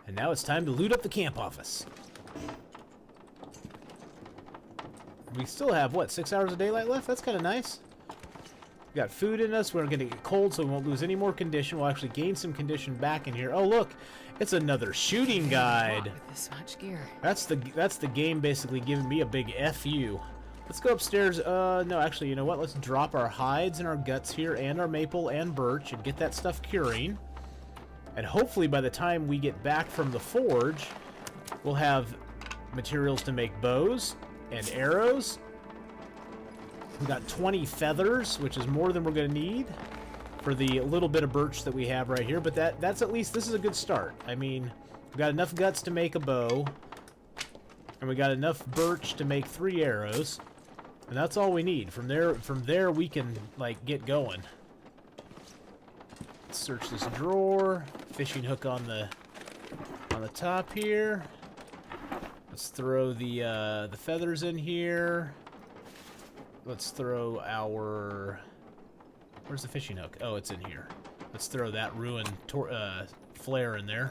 And now it's time to loot up the camp office. We still have, what, 6 hours of daylight left? That's kind of nice. We got food in us. We're going to get cold, so we won't lose any more condition. We'll actually gain some condition back in here. Oh, look. It's another shooting guide. With this much gear. That's the game basically giving me a big FU. Let's go upstairs. No, actually, you know what? Let's drop our hides and our guts here and our maple and birch and get that stuff curing. And hopefully by the time we get back from the forge, we'll have materials to make bows and arrows. We got 20 feathers, which is more than we're going to need for the little bit of birch that we have right here. But that's at least, this is a good start. I mean, we got enough guts to make a bow. And we got enough birch to make 3 arrows. And that's all we need. From there we can, like, get going. Let's search this drawer. Fishing hook on the top here. Let's throw the feathers in here. Let's throw our... Where's the fishing hook? Oh, it's in here. Let's throw that ruined flare in there.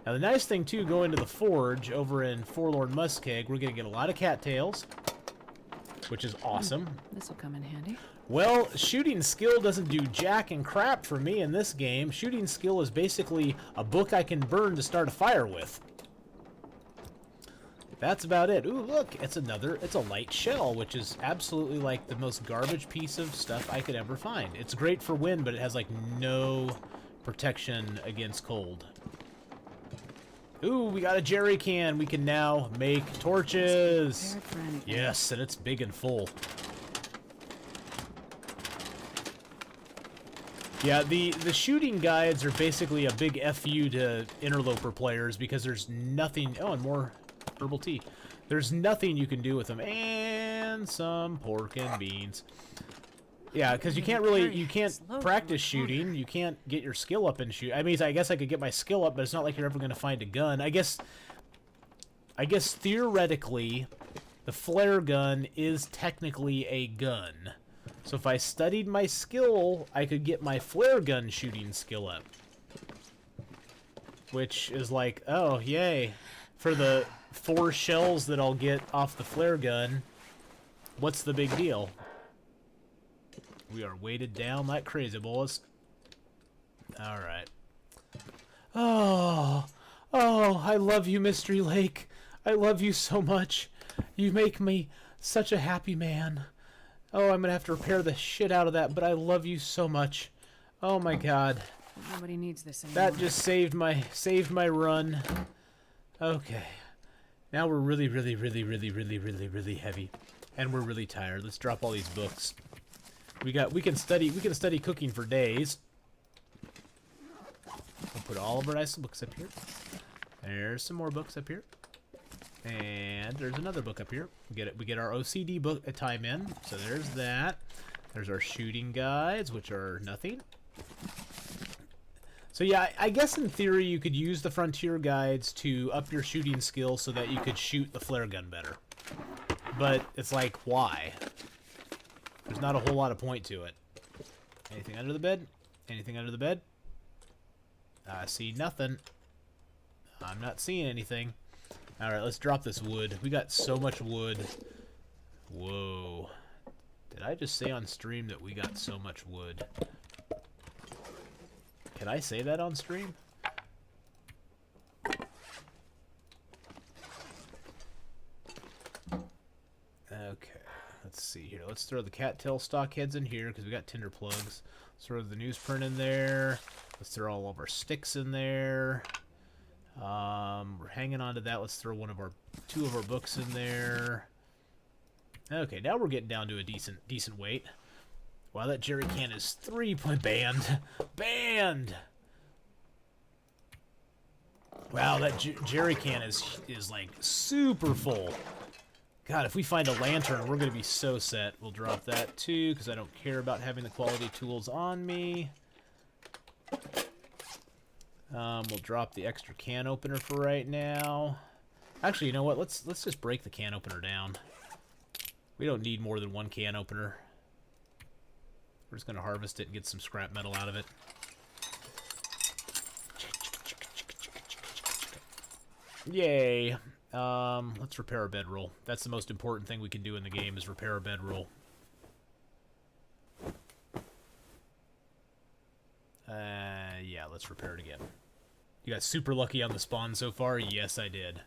Now, the nice thing, too, going to the forge over in Forlorn Muskeg, we're going to get a lot of cattails, which is awesome. This will come in handy. Well, shooting skill doesn't do jack and crap for me in this game. Shooting skill is basically a book I can burn to start a fire with. That's about it. Ooh, look, it's a light shell, which is absolutely like the most garbage piece of stuff I could ever find. It's great for wind, but it has like no protection against cold. Ooh, we got a jerry can. We can now make torches. Yes, and it's big and full. Yeah, the shooting guides are basically a big FU to Interloper players because there's nothing... Oh, and more herbal tea. There's nothing you can do with them. And some pork and beans. Yeah, because you can't practice shooting. You can't get your skill up in shoot. I mean, I guess I could get my skill up, but it's not like you're ever going to find a gun. I guess theoretically, the flare gun is technically a gun. So if I studied my skill, I could get my flare gun shooting skill up. Which is like, oh, yay. For the 4 shells that I'll get off the flare gun, what's the big deal? We are weighted down like crazy, boys. Alright. Oh, I love you, Mystery Lake. I love you so much. You make me such a happy man. Oh, I'm gonna have to repair the shit out of that, but I love you so much. Oh my god. Nobody needs this anymore. That just saved my run. Okay. Now we're really heavy. And we're really tired. Let's drop all these books. We can study cooking for days. We'll put all of our nice books up here. There's some more books up here. And there's another book up here. We get our OCD book time in. So there's that. There's our shooting guides, which are nothing. So yeah, I guess in theory you could use the frontier guides to up your shooting skill so that you could shoot the flare gun better. But it's like, why? There's not a whole lot of point to it. Anything under the bed? Anything under the bed? I see nothing. I'm not seeing anything. Alright, let's drop this wood. We got so much wood. Whoa. Did I just say on stream that we got so much wood? Can I say that on stream? Okay, let's see here. Let's throw the cattail stock heads in here because we got tinder plugs. Let's throw the newsprint in there. Let's throw all of our sticks in there. We're hanging on to that. Let's throw two of our books in there. Okay, now we're getting down to a decent weight. Wow, that jerry can is 3-point banned. Banned. Wow, that jerry can is like super full. God, if we find a lantern, we're gonna be so set. We'll drop that too, because I don't care about having the quality tools on me. We'll drop the extra can opener for right now. Actually, you know what? Let's just break the can opener down. We don't need more than 1 can opener. We're just gonna harvest it and get some scrap metal out of it. Yay. Let's repair our bedroll. That's the most important thing we can do in the game is repair our bedroll. Yeah, let's repair it again. You got super lucky on the spawn so far? Yes, I did.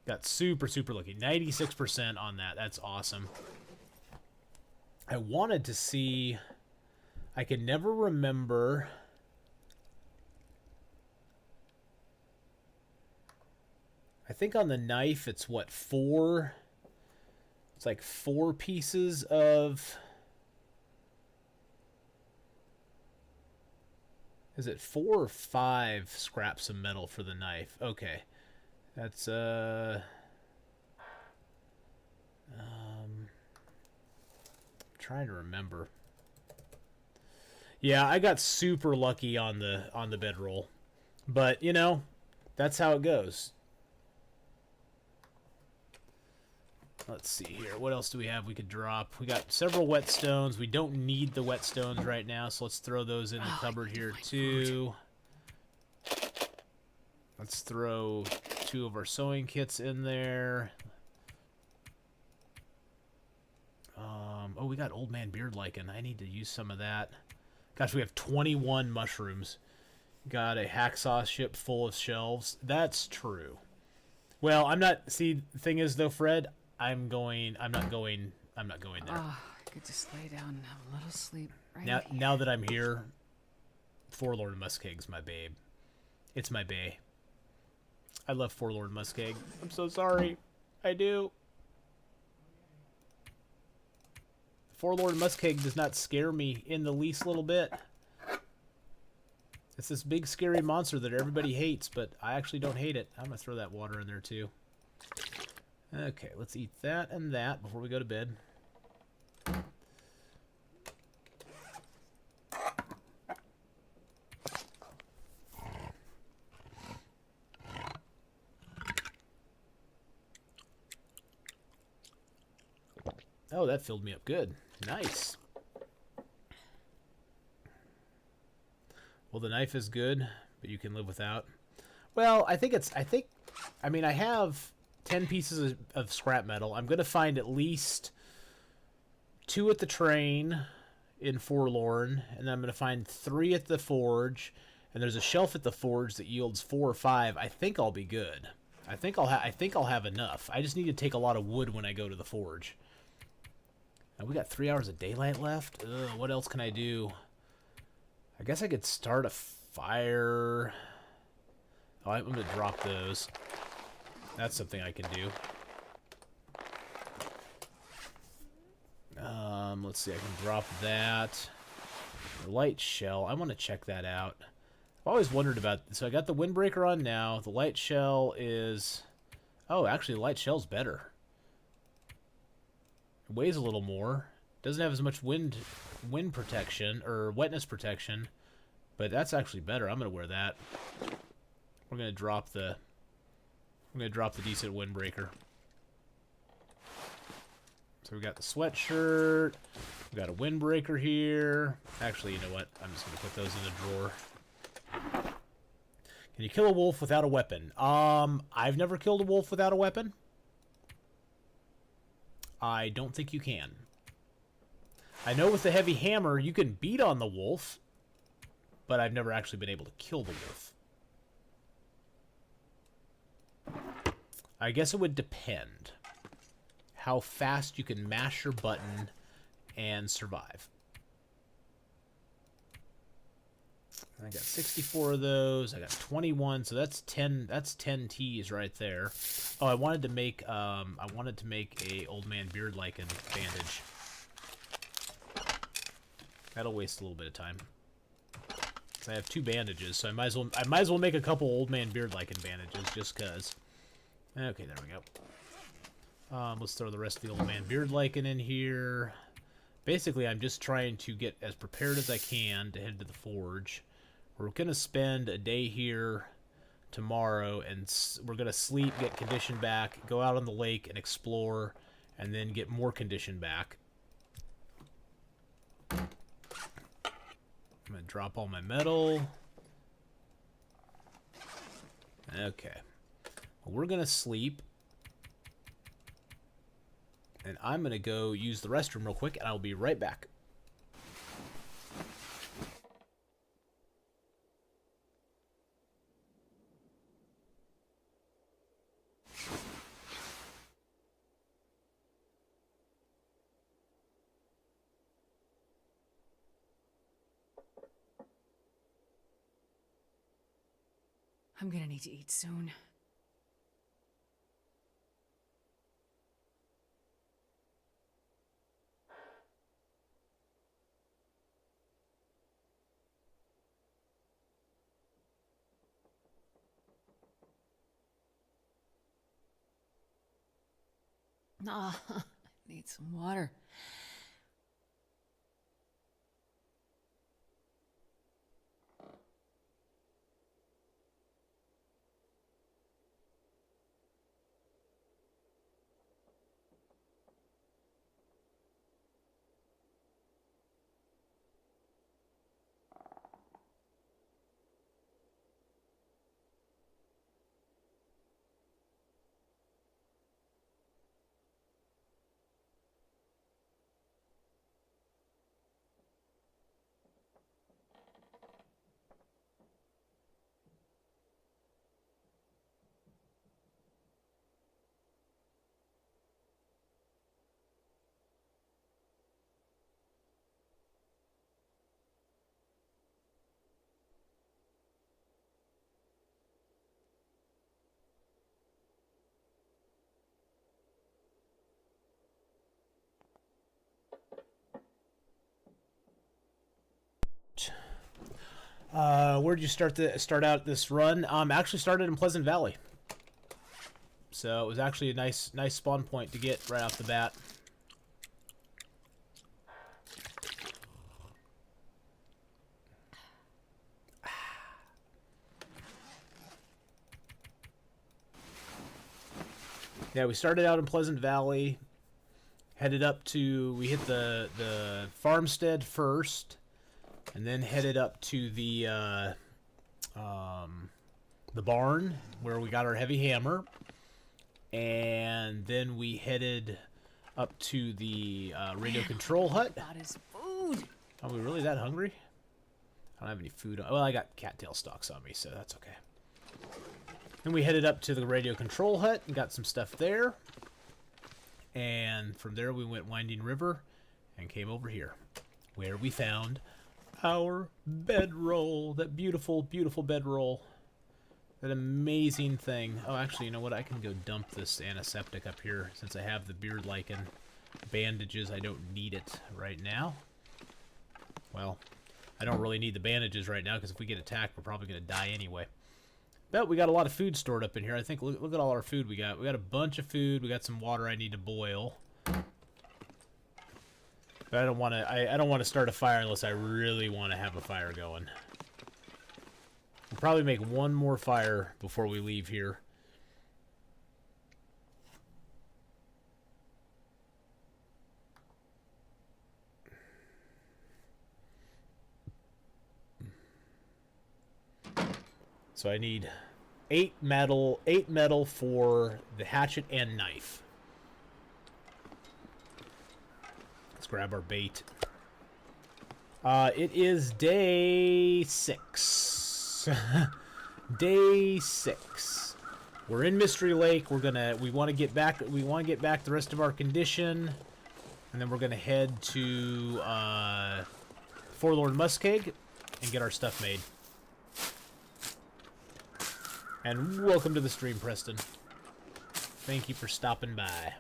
Got super, super lucky. 96% on that. That's awesome. I wanted to see... I can never remember... I think on the knife it's what, 4? It's like 4 pieces of... Is it 4 or 5 scraps of metal for the knife? Okay. That's, trying to remember. Yeah, I got super lucky on the bedroll. But, you know, that's how it goes. Let's see here. What else do we have we could drop? We got several whetstones. We don't need the whetstones right now, so let's throw those in the cupboard here too. Let's throw 2 of our sewing kits in there. Oh, we got Old Man Beard Lichen. I need to use some of that. Gosh, we have 21 mushrooms. Got a hacksaw ship full of shelves. That's true. Well, I'm not... See, the thing is, though, Fred... I'm not going there. Oh, I could just lay down and have a little sleep right Now that I'm here, Forlorn Muskeg's my babe. It's my bae. I love Forlorn Muskeg. I'm so sorry. I do. Forlorn Muskeg does not scare me in the least little bit. It's this big scary monster that everybody hates, but I actually don't hate it. I'm going to throw that water in there too. Okay, let's eat that and that before we go to bed. Oh, that filled me up good. Nice. Well, the knife is good, but you can live without. Well, I mean, I have 10 pieces of scrap metal. I'm going to find at least 2 at the train in Forlorn, and then I'm going to find 3 at the forge, and there's a shelf at the forge that yields 4 or 5. I think I'll be good. I think I'll have enough. I just need to take a lot of wood when I go to the forge. Now, we got 3 hours of daylight left. Ugh, what else can I do? I guess I could start a fire. Oh, I'm going to drop those. That's something I can do. Let's see, I can drop that. The light shell, I want to check that out. I've always wondered about... So I got the windbreaker on now. The light shell is... Oh, actually, the light shell's better. It weighs a little more. Doesn't have as much wind protection, or wetness protection. But that's actually better. I'm going to wear that. We're going to drop the... I'm going to drop the decent windbreaker. So we got the sweatshirt. We got a windbreaker here. Actually, you know what? I'm just going to put those in the drawer. Can you kill a wolf without a weapon? I've never killed a wolf without a weapon. I don't think you can. I know with the heavy hammer, you can beat on the wolf, but I've never actually been able to kill the wolf. I guess it would depend how fast you can mash your button and survive. I got 64 of those. I got 21, so that's 10. That's 10 T's right there. Oh, I wanted to make a Old Man Beard Lichen bandage. That'll waste a little bit of time. I have 2 bandages, so I might as well make a couple Old Man Beard Lichen bandages just cause. Okay, there we go. Let's throw the rest of the Old Man Beard Lichen in here. Basically, I'm just trying to get as prepared as I can to head to the forge. We're going to spend a day here tomorrow, and we're going to sleep, get condition back, go out on the lake and explore, and then get more condition back. I'm going to drop all my metal. Okay. We're going to sleep. And I'm going to go use the restroom real quick, and I'll be right back. I'm gonna need to eat soon. Ah, I need some water. Where'd you start out this run? Actually started in Pleasant Valley. So it was actually a nice spawn point to get right off the bat. Yeah, we started out in Pleasant Valley, headed up to, we hit the farmstead first, and then headed up to the barn where we got our heavy hammer, and then we headed up to the radio control hut. About his food. Are we really that hungry? I don't have any food. Well, I got cattail stalks on me, so that's okay. Then we headed up to the radio control hut and got some stuff there. And from there we went Winding River and came over here, where we found our bedroll. That beautiful, beautiful bedroll. That amazing thing. Oh, actually, you know what? I can go dump this antiseptic up here since I have the beard lichen bandages. I don't need it right now. Well, I don't really need the bandages right now because if we get attacked, we're probably going to die anyway. But we got a lot of food stored up in here. I think, look at all our food we got. We got a bunch of food. We got some water I need to boil. But I don't want to. I don't want to start a fire unless I really want to have a fire going. We'll probably make one more fire before we leave here. So I need 8 metal for the hatchet and knife. Let's grab our bait. It is day 6. Day 6. We're in Mystery Lake. We want to get back the rest of our condition, and then we're gonna head to Forlorn Muskeg and get our stuff made. And welcome to the stream, Preston. Thank you for stopping by.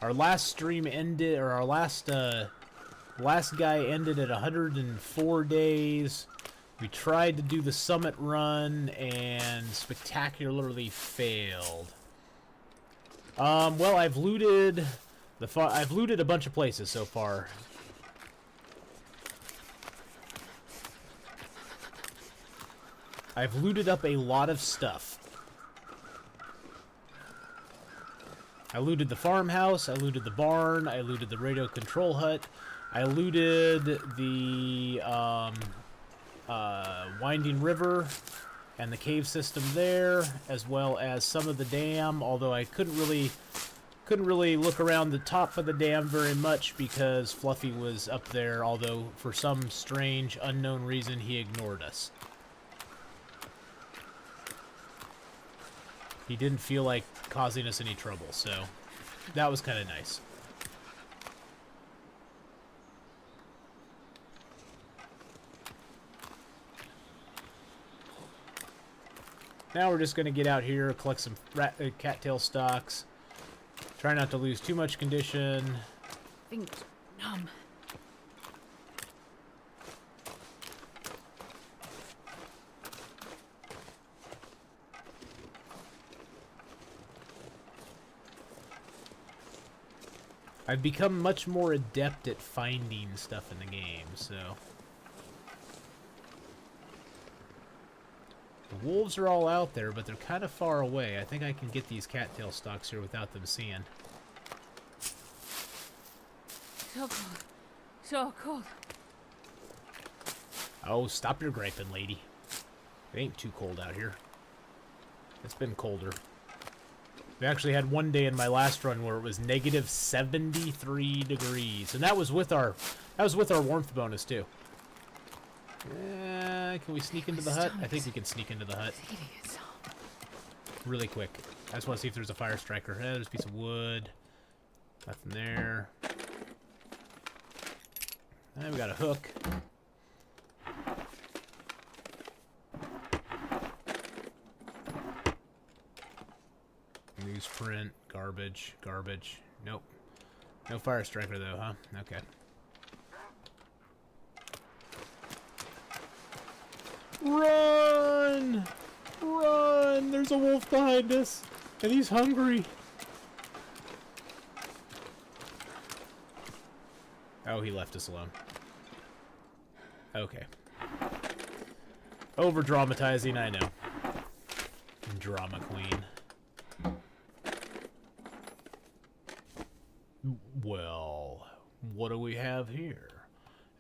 Our last stream ended, or our last guy ended at 104 days. We tried to do the summit run and spectacularly failed. Well, I've looted a bunch of places so far. I've looted up a lot of stuff. I looted the farmhouse, I looted the barn, I looted the radio control hut, I looted the Winding River, and the cave system there, as well as some of the dam, although I couldn't really look around the top of the dam very much because Fluffy was up there, although for some strange, unknown reason he ignored us. He didn't feel like causing us any trouble, so that was kind of nice. Now we're just going to get out here, collect some cattail stalks. Try not to lose too much condition. Fingers numb. I've become much more adept at finding stuff in the game, so... The wolves are all out there, but they're kind of far away. I think I can get these cattail stalks here without them seeing. So cold. So cold. Oh, stop your griping, lady. It ain't too cold out here. It's been colder. We actually had one day in my last run where it was negative 73 degrees, and that was with our warmth bonus too. Can we sneak into the hut? I think we can sneak into the hut. Really quick. I just want to see if there's a fire striker. There's a piece of wood. Nothing there. And we got a hook. Newsprint. Garbage. Garbage. Nope. No fire striker though, huh? Okay. Run! Run! There's a wolf behind us, and he's hungry. Oh, he left us alone. Okay. Over-dramatizing, I know. Drama queen. Well, what do we have here?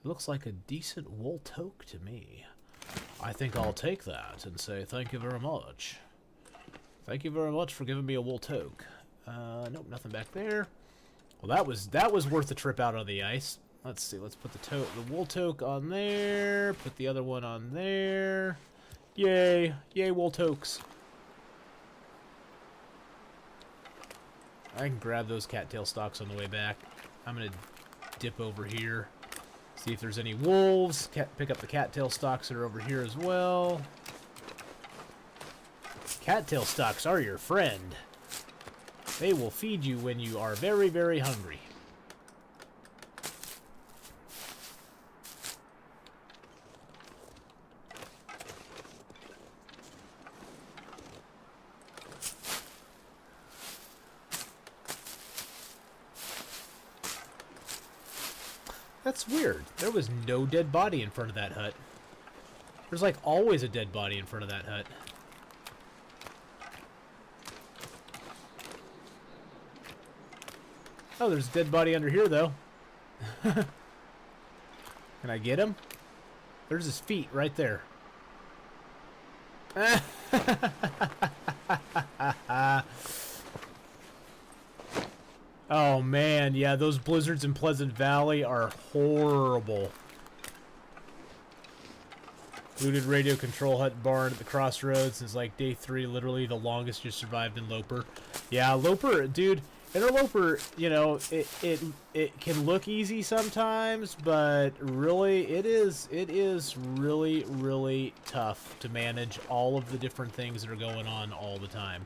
It looks like a decent wool toque to me. I think I'll take that and say thank you very much. Thank you very much for giving me a wool toque. Nope, nothing back there. Well, that was worth the trip out on the ice. Let's see. Let's put the wool toque on there. Put the other one on there. Yay! Yay, wool toques. I can grab those cattail stalks on the way back. I'm gonna dip over here. See if there's any wolves. Pick up the cattail stalks that are over here as well. Cattail stalks are your friend. They will feed you when you are very, very hungry. That's weird. There was no dead body in front of that hut. There's like always a dead body in front of that hut. Oh, there's a dead body under here, though. Can I get him? There's his feet right there. Oh, man. Yeah, those blizzards in Pleasant Valley are horrible. Looted radio control hut barn at the crossroads is like day 3, literally the longest you survived in Loper. Yeah, Loper, dude, Interloper, you know, it can look easy sometimes, but really it is really, really tough to manage all of the different things that are going on all the time.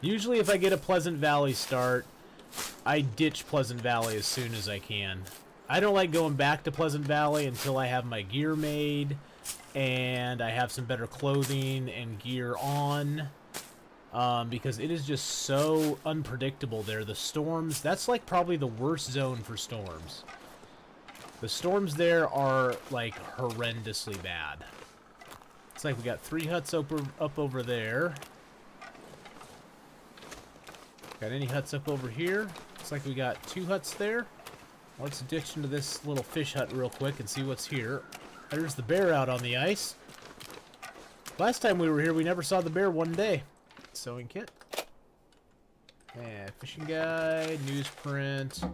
Usually if I get a Pleasant Valley start, I ditch Pleasant Valley as soon as I can. I don't like going back to Pleasant Valley until I have my gear made and I have some better clothing and gear on, because it is just so unpredictable there. The storms, that's like probably the worst zone for storms. The storms there are like horrendously bad. It's like we got 3 huts up over there. Got any huts up over here? Looks like we got 2 huts there. Let's ditch into this little fish hut real quick and see what's here. There's the bear out on the ice. Last time we were here, we never saw the bear one day. Sewing kit. Yeah, fishing guide, newsprint.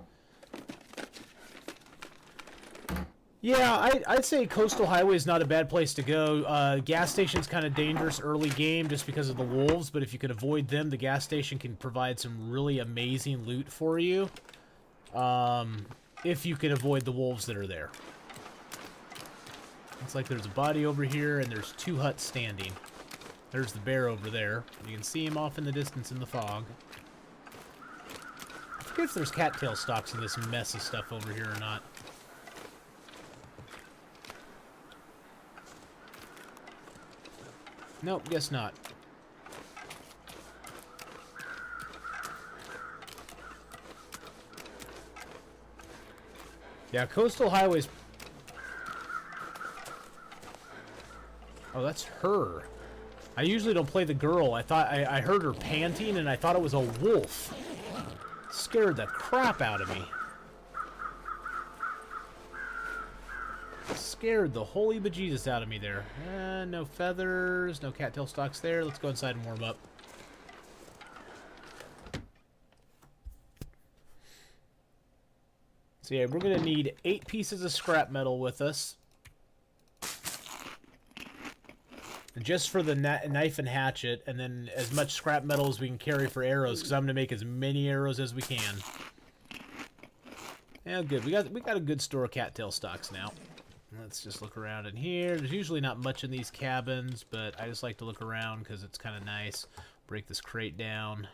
Yeah, I'd say Coastal Highway is not a bad place to go. Gas station's kind of dangerous early game just because of the wolves, but if you can avoid them, the gas station can provide some really amazing loot for you. If you can avoid the wolves that are there. Looks like there's a body over here, and there's 2 huts standing. There's the bear over there. You can see him off in the distance in the fog. I forget if there's cattail stalks in this mess of stuff over here or not. Nope, guess not. Yeah, Coastal Highways. Oh, that's her. I usually don't play the girl. I heard her panting and I thought it was a wolf. Scared the crap out of me. Scared the holy bejesus out of me there. No feathers, no cattail stalks there. Let's go inside and warm up. So yeah, we're going to need 8 pieces of scrap metal with us. And just for the knife and hatchet, and then as much scrap metal as we can carry for arrows, because I'm going to make as many arrows as we can. Yeah, good. We got a good store of cattail stalks now. Let's just look around in here. There's usually not much in these cabins, but I just like to look around because it's kind of nice. Break this crate down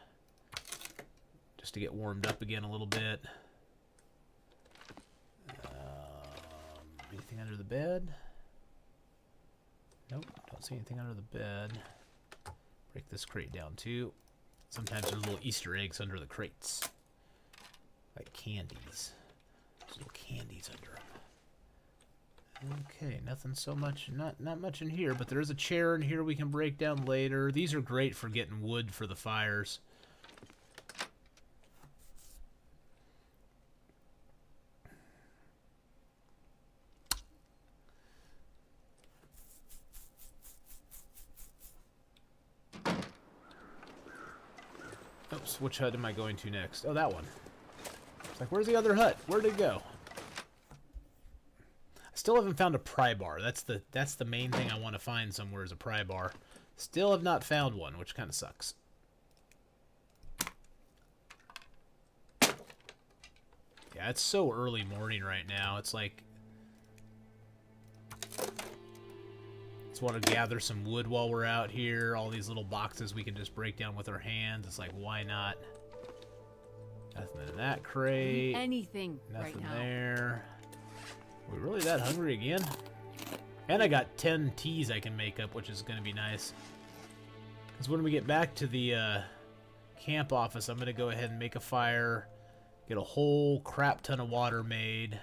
just to get warmed up again a little bit. Anything under the bed? Nope, don't see anything under the bed. Break this crate down too. Sometimes there's little Easter eggs under the crates. Like candies. There's little candies under them. Okay, nothing so much, not much in here, but there is a chair in here we can break down later. These are great for getting wood for the fires. Oops, which hut am I going to next? Oh, that one. It's like, where's the other hut? Where'd it go? I still haven't found a pry bar. That's the main thing I want to find somewhere is a pry bar. Still have not found one, which kind of sucks. Yeah, it's so early morning right now. It's like... Just want to gather some wood while we're out here. All these little boxes we can just break down with our hands. It's like, why not? Nothing in that crate. Anything Nothing right now. there. Are we really that hungry again? And I got 10 teas I can make up, which is going to be nice. Because when we get back to the camp office, I'm going to go ahead and make a fire. Get a whole crap ton of water made.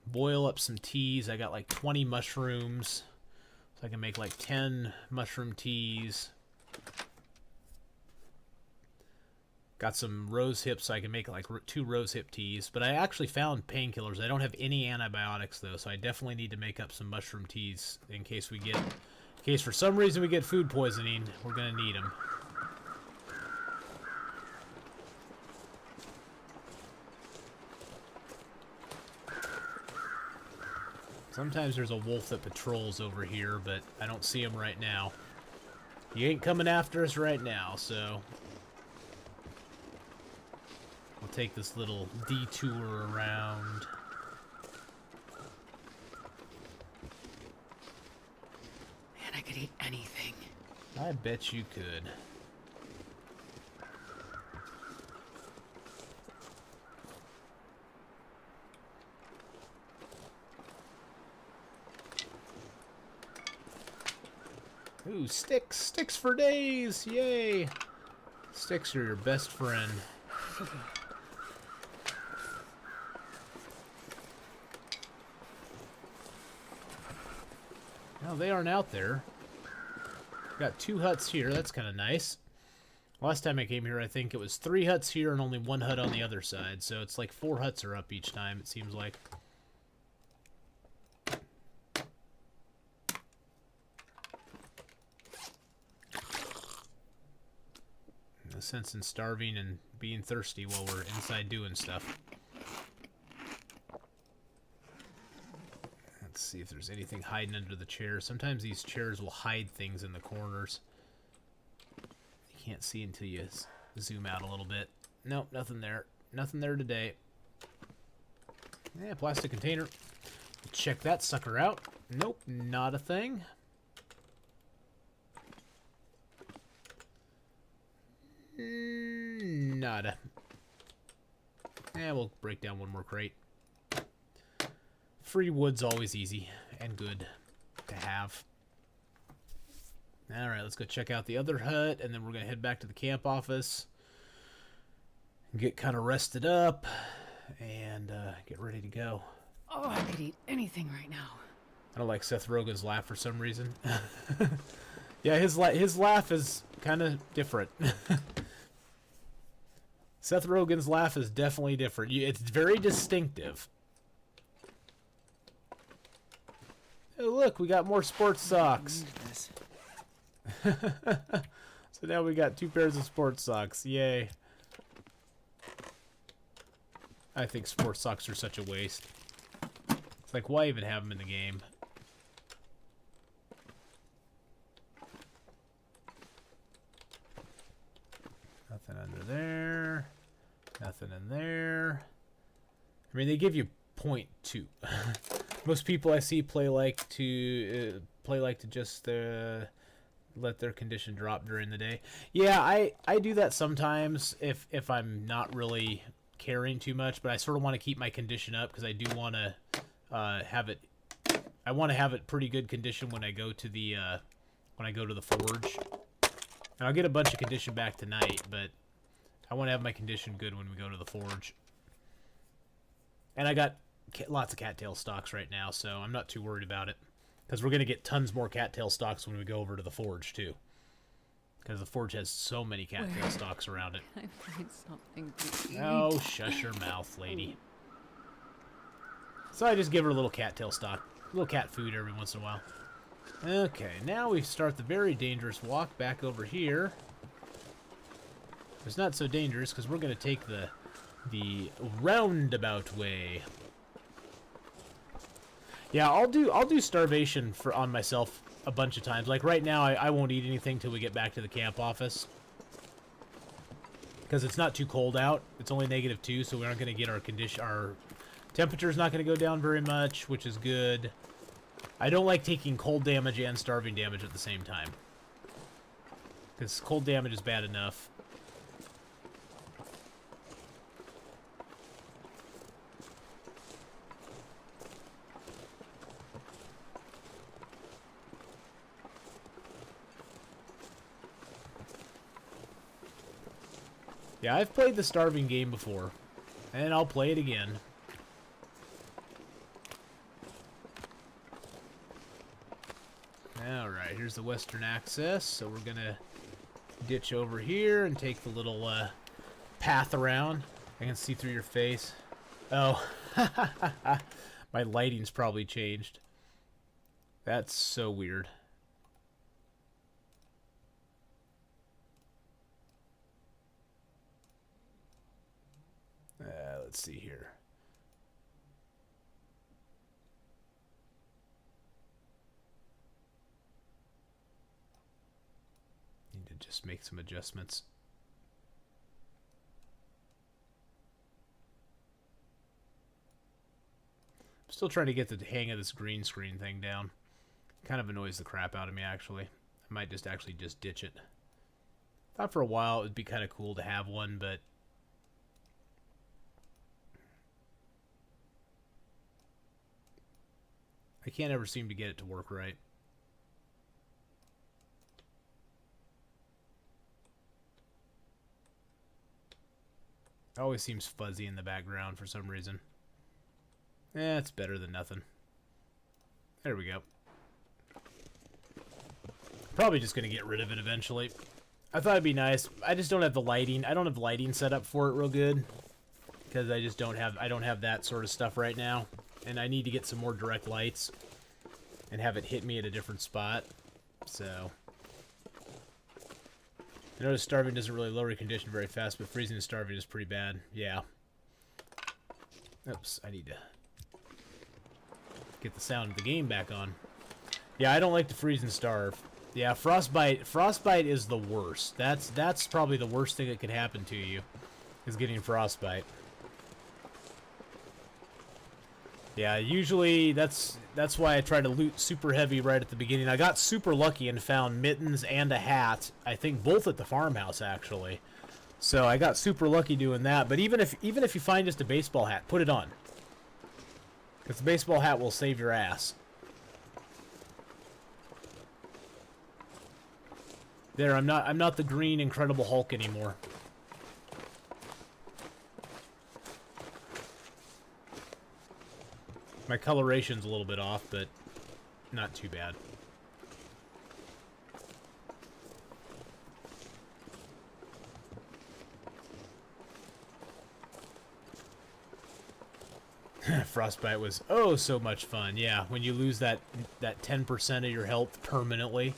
Boil up some teas. I got like 20 mushrooms. So I can make like 10 mushroom teas. Got some rose hips so I can make like 2 rose hip teas. But I actually found painkillers. I don't have any antibiotics though, so I definitely need to make up some mushroom teas in case we get... In case for some reason we get food poisoning, we're going to need them. Sometimes there's a wolf that patrols over here, but I don't see him right now. He ain't coming after us right now, so... We'll take this little detour around. Man, I could eat anything. I bet you could. Ooh, sticks! Sticks for days! Yay! Sticks are your best friend. No, they aren't out there. Got 2 huts here. That's kind of nice. Last time I came here, I think it was 3 huts here and only 1 hut on the other side. So it's like 4 huts are up each time, it seems like. sense in starving and being thirsty while we're inside doing stuff. Let's see if there's anything hiding under the chairs. Sometimes these chairs will hide things in the corners. You can't see until you zoom out a little bit. Nope, nothing there. Nothing there today. Yeah, plastic container. Check that sucker out. Nope, not a thing. Nada. We'll break down one more crate. Free wood's always easy and good to have. Alright, let's go check out the other hut, and then we're going to head back to the camp office. Get kind of rested up, and get ready to go. Oh, I could eat anything right now. I don't like Seth Rogen's laugh for some reason. Yeah, his laugh is kind of different. Seth Rogen's laugh is definitely different. It's very distinctive. Oh, look, we got more sports socks. So now we got 2 pairs of sports socks. Yay. I think sports socks are such a waste. It's like, why even have them in the game? Nothing under there. Nothing in there. I mean, they give you 0.2. Most people I see play like to just let their condition drop during the day. Yeah, I do that sometimes if I'm not really caring too much, but I sort of want to keep my condition up because I do want to have it. I want to have it pretty good condition when I go to the forge. And I'll get a bunch of condition back tonight, but I want to have my condition good when we go to the forge. And I got lots of cattail stocks right now, so I'm not too worried about it. Because we're going to get tons more cattail stocks when we go over to the forge, too. Because the forge has so many cattail stocks around it. I find something to eat. Oh, shush your mouth, lady. So I just give her a little cattail stock. A little cat food every once in a while. Okay, now we start the very dangerous walk back over here. It's not so dangerous because we're going to take the roundabout way. Yeah, I'll do starvation on myself a bunch of times. Like right now, I won't eat anything till we get back to the camp office. Because it's not too cold out. It's only -2, so we aren't going to get our temperature's not going to go down very much, which is good. I don't like taking cold damage and starving damage at the same time. Because cold damage is bad enough. Yeah, I've played the starving game before, and I'll play it again. Alright, here's the western access, so we're gonna ditch over here and take the little path around. I can see through your face. Oh, my lighting's probably changed. That's so weird. Let's see here. Need to just make some adjustments. I'm still trying to get the hang of this green screen thing down. Kind of annoys the crap out of me, actually. I might just actually just ditch it. Thought for a while it would be kind of cool to have one, but I can't ever seem to get it to work right. It always seems fuzzy in the background for some reason. It's better than nothing. There we go. Probably just going to get rid of it eventually. I thought it'd be nice. I just don't have the lighting. I don't have lighting set up for it real good. Because I just don't have that sort of stuff right now. And I need to get some more direct lights and have it hit me at a different spot. So I noticed starving doesn't really lower your condition very fast, but freezing and starving is pretty bad. Yeah. Oops, I need to get the sound of the game back on. Yeah, I don't like to freeze and starve. Yeah, frostbite is the worst. That's probably the worst thing that could happen to you, is getting frostbite. Yeah, usually that's why I try to loot super heavy right at the beginning. I got super lucky and found mittens and a hat. I think both at the farmhouse actually. So I got super lucky doing that. But even if you find just a baseball hat, put it on. Because the baseball hat will save your ass. There, I'm not the green Incredible Hulk anymore. My coloration's a little bit off, but not too bad. Frostbite was oh so much fun. Yeah, when you lose that 10% of your health permanently.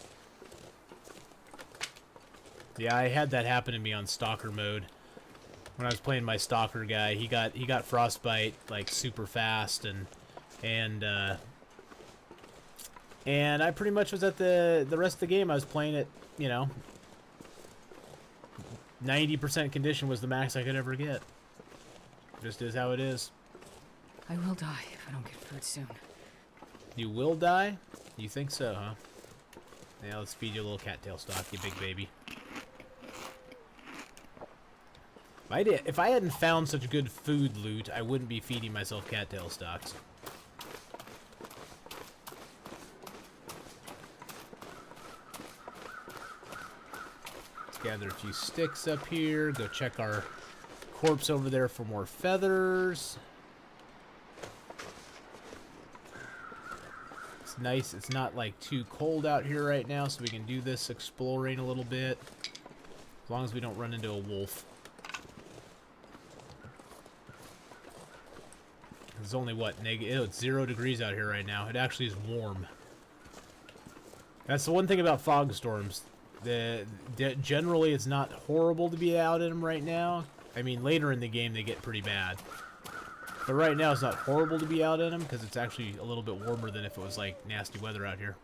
Yeah, I had that happen to me on Stalker mode. When I was playing my Stalker guy, he got frostbite like super fast, and I pretty much was at the rest of the game. I was playing it, you know, 90% condition was the max I could ever get. Just is how it is. I will die if I don't get food soon. You will die? You think so, huh? Yeah, let's feed you a little cattail stock, you big baby. If I hadn't found such good food loot, I wouldn't be feeding myself cattail stocks. Let's gather a few sticks up here. Go check our corpse over there for more feathers. It's nice. It's not like too cold out here right now, so we can do this exploring a little bit. As long as we don't run into a wolf. It's only what, it's 0 degrees out here right now. It actually is warm. That's the one thing about fog storms. Generally, it's not horrible to be out in them right now. I mean, later in the game they get pretty bad. But right now it's not horrible to be out in them because it's actually a little bit warmer than if it was like nasty weather out here.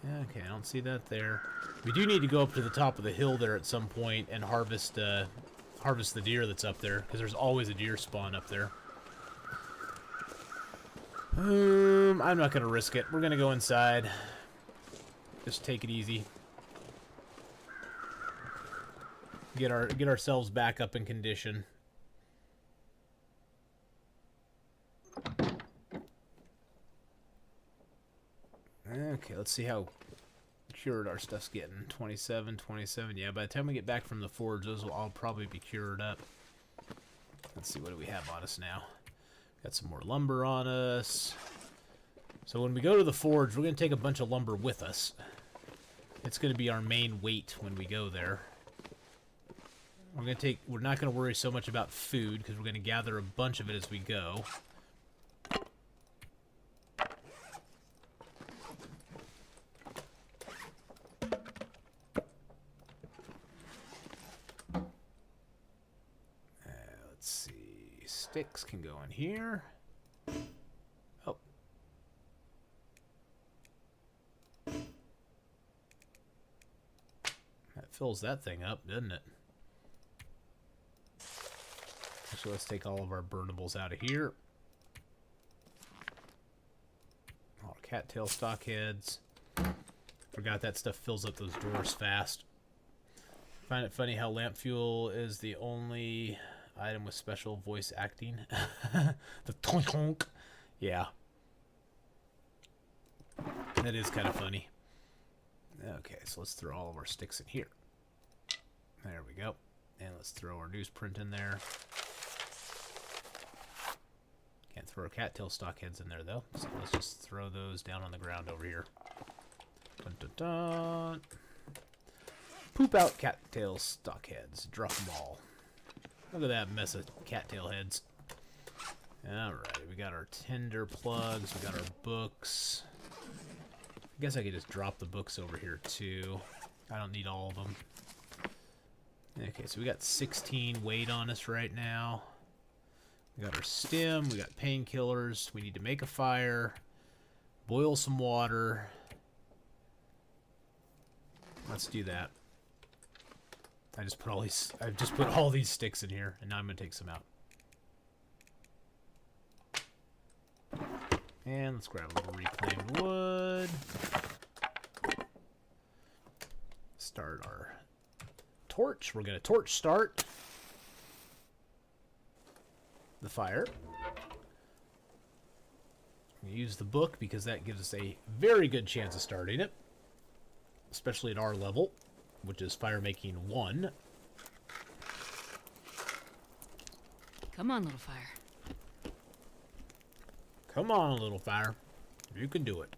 Yeah, okay, I don't see that there. We do need to go up to the top of the hill there at some point and harvest the deer that's up there, because there's always a deer spawn up there. I'm not gonna risk it. We're gonna go inside. Just take it easy. Get ourselves back up in condition. Okay, let's see how cured our stuff's getting. 27, 27. Yeah, by the time we get back from the forge, those will all probably be cured up. Let's see, what do we have on us now? Got some more lumber on us. So when we go to the forge, we're going to take a bunch of lumber with us. It's going to be our main weight when we go there. We're not going to worry so much about food, because we're going to gather a bunch of it as we go. Let's see. Sticks can go in here. Oh. That fills that thing up, doesn't it? So let's take all of our burnables out of here. All cattail stock heads. Forgot that stuff fills up those drawers fast. Find it funny how lamp fuel is the only item with special voice acting. The tonk tonk. Yeah. That is kind of funny. Okay, so let's throw all of our sticks in here. There we go. And let's throw our newsprint in there. Can't throw our cattail stock heads in there, though. So let's just throw those down on the ground over here. Dun, dun, dun. Poop out cattail stock heads. Drop them all. Look at that mess of cattail heads. Alright, we got our tinder plugs. We got our books. I guess I could just drop the books over here, too. I don't need all of them. Okay, so we got 16 weight on us right now. We got our stim, we got painkillers, we need to make a fire, boil some water. Let's do that. I've just put all these sticks in here, and now I'm gonna take some out. And let's grab a little reclaimed wood. Start our torch. We're gonna torch start the fire. Use the book because that gives us a very good chance of starting it, especially at our level, which is fire making 1. Come on, little fire. Come on, little fire. You can do it.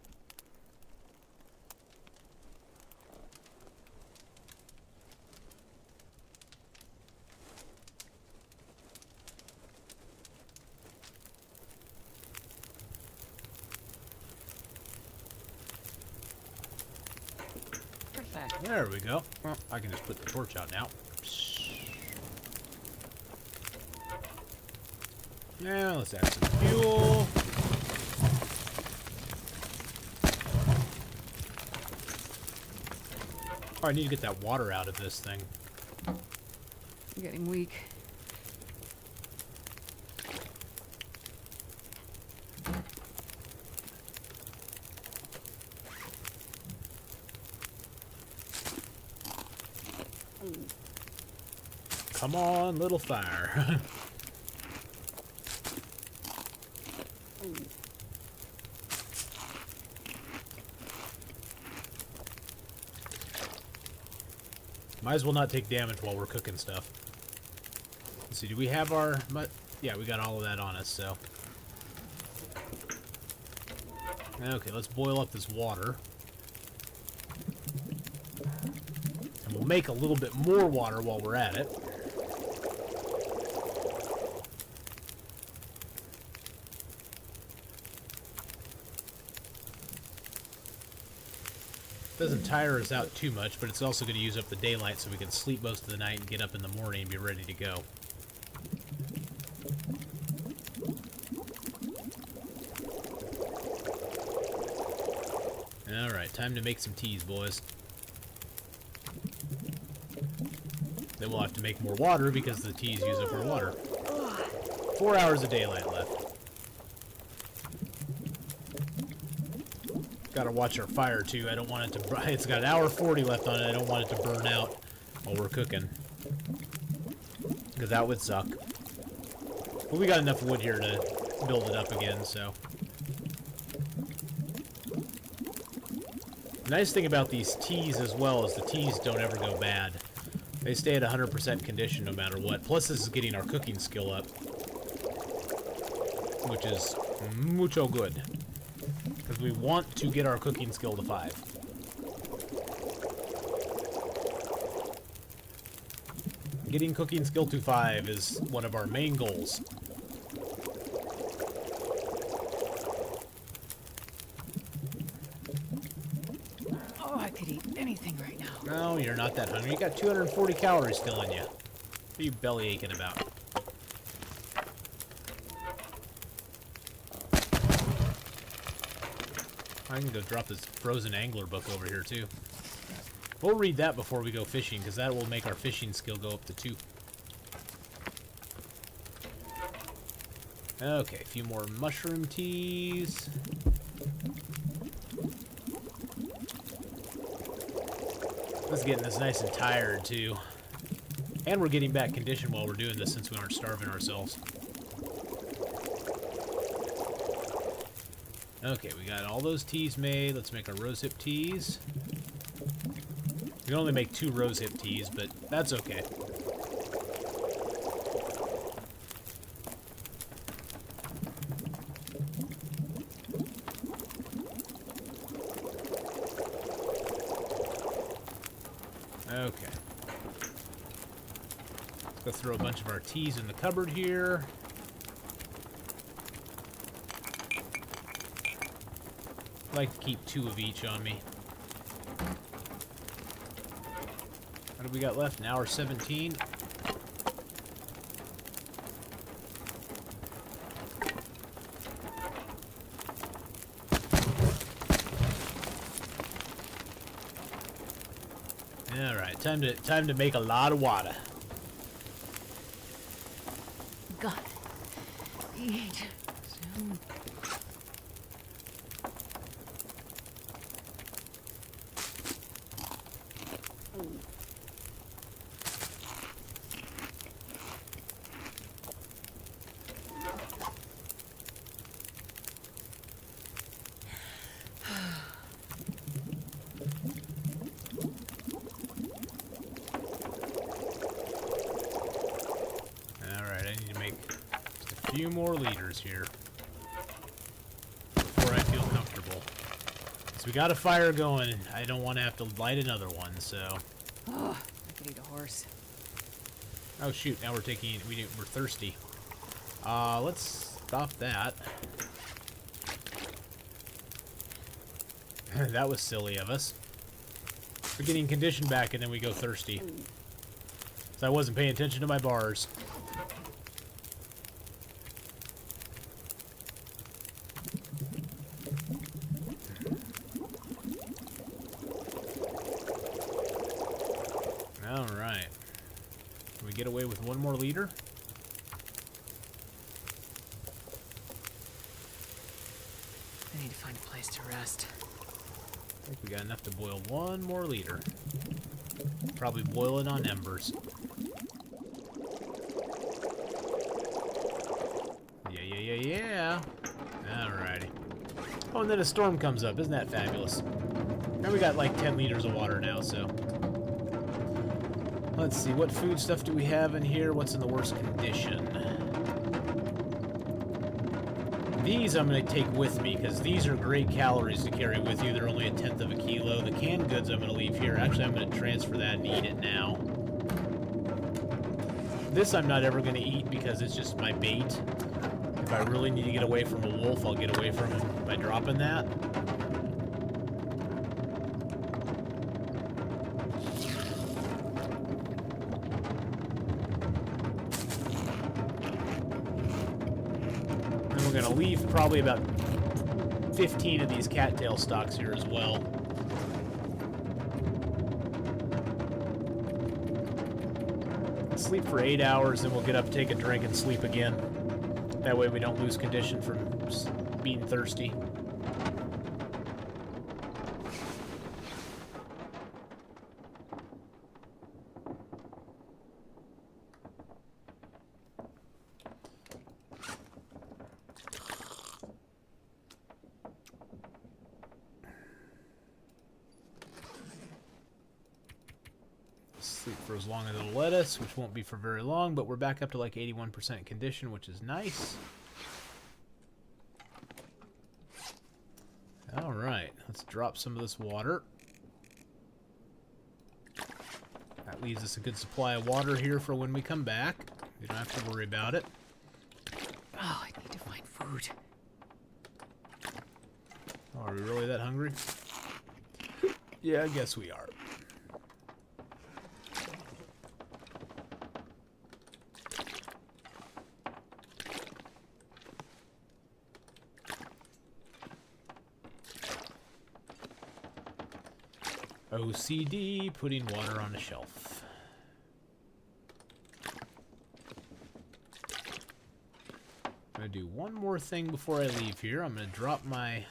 Perfect. There we go. Well, I can just put the torch out now. Now let's add some fuel. Oh, I need to get that water out of this thing. I'm getting weak. Come on, little fire. Might as well not take damage while we're cooking stuff. Let's see, do we have our... Yeah, we got all of that on us, so... Okay, let's boil up this water. And we'll make a little bit more water while we're at it. Doesn't tire us out too much, but it's also going to use up the daylight so we can sleep most of the night and get up in the morning and be ready to go. Alright, time to make some teas, boys. Then we'll have to make more water because the teas use up our water. 4 hours of daylight left. Gotta watch our fire too. I don't want it to... It's got an hour 40 left on it. I don't want it to burn out while we're cooking, because that would suck. But we got enough wood here to build it up again, so... The nice thing about these teas as well is the teas don't ever go bad. They stay at 100% condition no matter what. Plus this is getting our cooking skill up, which is mucho good. Because we want to get our cooking skill to 5. Getting cooking skill to 5 is one of our main goals. Oh, I could eat anything right now. No, you're not that hungry. You got 240 calories still in you. What are you belly aching about? I can go drop this Frozen Angler book over here, too. We'll read that before we go fishing, because that will make our fishing skill go up to 2. Okay, a few more mushroom teas. This is getting us nice and tired, too. And we're getting back condition while we're doing this, since we aren't starving ourselves. Okay, we got all those teas made. Let's make our rosehip teas. We can only make 2 rosehip teas, but that's okay. Okay. Let's go throw a bunch of our teas in the cupboard here. I like to keep 2 of each on me. What do we got left? An hour 17. All right, time to make a lot of water. God. Eat soon. Few more liters here before I feel comfortable. So we got a fire going, and I don't want to have to light another one, so. Oh, I could eat a horse. Oh shoot, now we're thirsty. Let's stop that. That was silly of us. We're getting condition back and then we go thirsty. So I wasn't paying attention to my bars. Alright. Can we get away with one more liter? I need to find a place to rest. I think we got enough to boil one more liter. Probably boil it on embers. Yeah. Alrighty. Oh, and then a storm comes up. Isn't that fabulous? Now we got like 10 liters of water now, so. Let's see, what food stuff do we have in here? What's in the worst condition? These I'm going to take with me, because these are great calories to carry with you. They're only 1/10 of a kilo. The canned goods I'm going to leave here. Actually, I'm going to transfer that and eat it now. This I'm not ever going to eat because it's just my bait. If I really need to get away from a wolf, I'll get away from him by dropping that. We're going to leave probably about 15 of these cattail stalks here as well. Sleep for 8 hours, then we'll get up, take a drink, and sleep again. That way we don't lose condition from being thirsty. Sleep for as long as it'll let us, which won't be for very long, but we're back up to like 81% condition, which is nice. Alright, let's drop some of this water. That leaves us a good supply of water here for when we come back. We don't have to worry about it. Oh, I need to find food. Oh, are we really that hungry? Yeah, I guess we are. OCD, putting water on a shelf. I'm going to do one more thing before I leave here. I'm going to drop my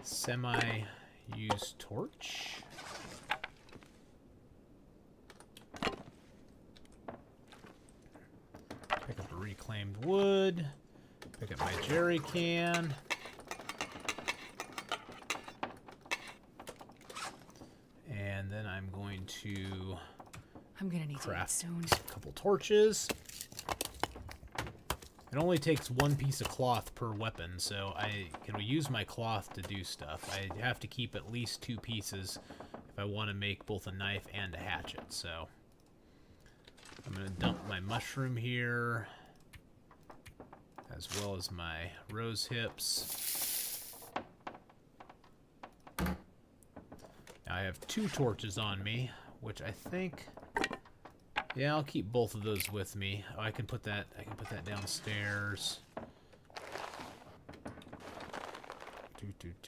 semi-used torch. Pick up a reclaimed wood. Pick up my jerry can. And then I'm going to need craft to eat soon. a couple torches. It only takes one piece of cloth per weapon, so I can use my cloth to do stuff. I have to keep at least 2 pieces if I want to make both a knife and a hatchet. So I'm going to dump my mushroom here, as well as my rose hips. Now I have 2 torches on me. which I think, yeah, I'll keep both of those with me. Oh, I can put that downstairs.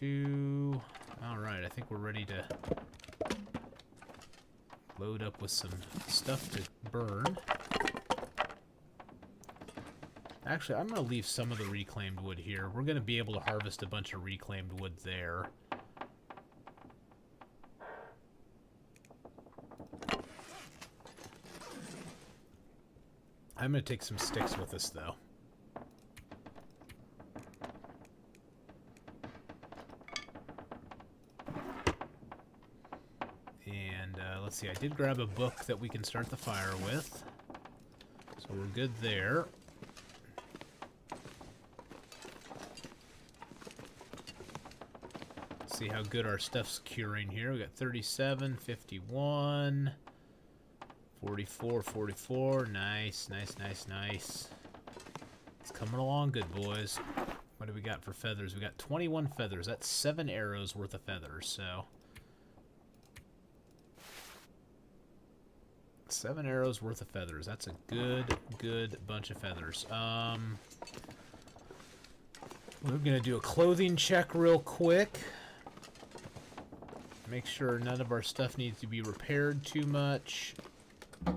All right, I think we're ready to load up with some stuff to burn. Actually, I'm going to leave some of the reclaimed wood here. We're going to be able to harvest a bunch of reclaimed wood there. I'm going to take some sticks with us, though. And let's see, I did grab a book that we can start the fire with. So we're good there. See how good our stuff's curing here. We got 37, 51, 44, 44. Nice, nice, nice, nice. It's coming along good, boys. What do we got for feathers? We got 21 feathers. That's 7 arrows worth of feathers, so. 7 arrows worth of feathers. That's a good bunch of feathers. We're gonna do a clothing check real quick. Make sure none of our stuff needs to be repaired too much. I'm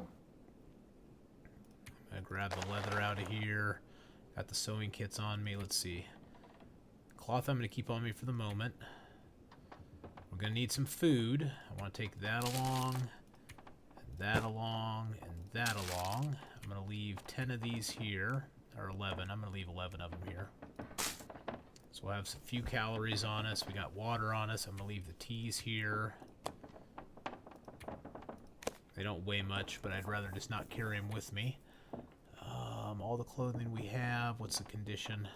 gonna grab the leather out of here. Got the sewing kits on me. Let's see. Cloth I'm gonna keep on me for the moment. We're gonna need some food. I want to take that along, and that along, and that along. I'm gonna leave 10 of these here, or 11. I'm gonna leave 11 of them here. So we'll have a few calories on us. We got water on us. I'm going to leave the teas here. They don't weigh much, but I'd rather just not carry them with me. All the clothing we have. What's the condition?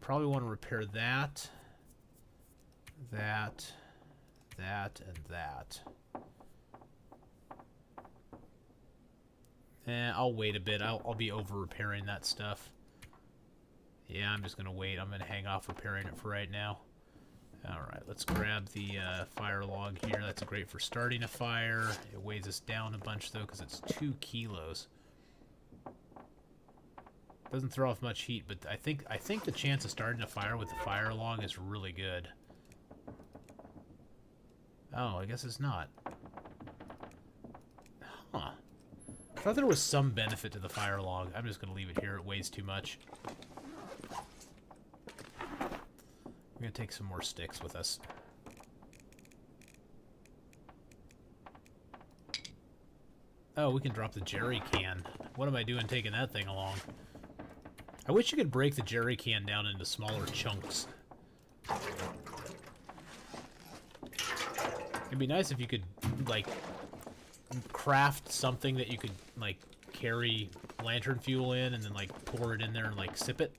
Probably want to repair that, that, and that. I'll wait a bit. I'll be over repairing that stuff. Yeah, I'm just going to wait. I'm going to hang off repairing it for right now. Alright, let's grab the fire log here. That's great for starting a fire. It weighs us down a bunch, though, because it's 2 kilos. Doesn't throw off much heat, but I think the chance of starting a fire with the fire log is really good. Oh, I guess it's not. Huh. I thought there was some benefit to the fire log. I'm just going to leave it here. It weighs too much. We're going to take some more sticks with us. Oh, we can drop the jerry can. What am I doing taking that thing along? I wish you could break the jerry can down into smaller chunks. It'd be nice if you could, like, craft something that you could, like, carry lantern fuel in and then, like, pour it in there and, like, sip it.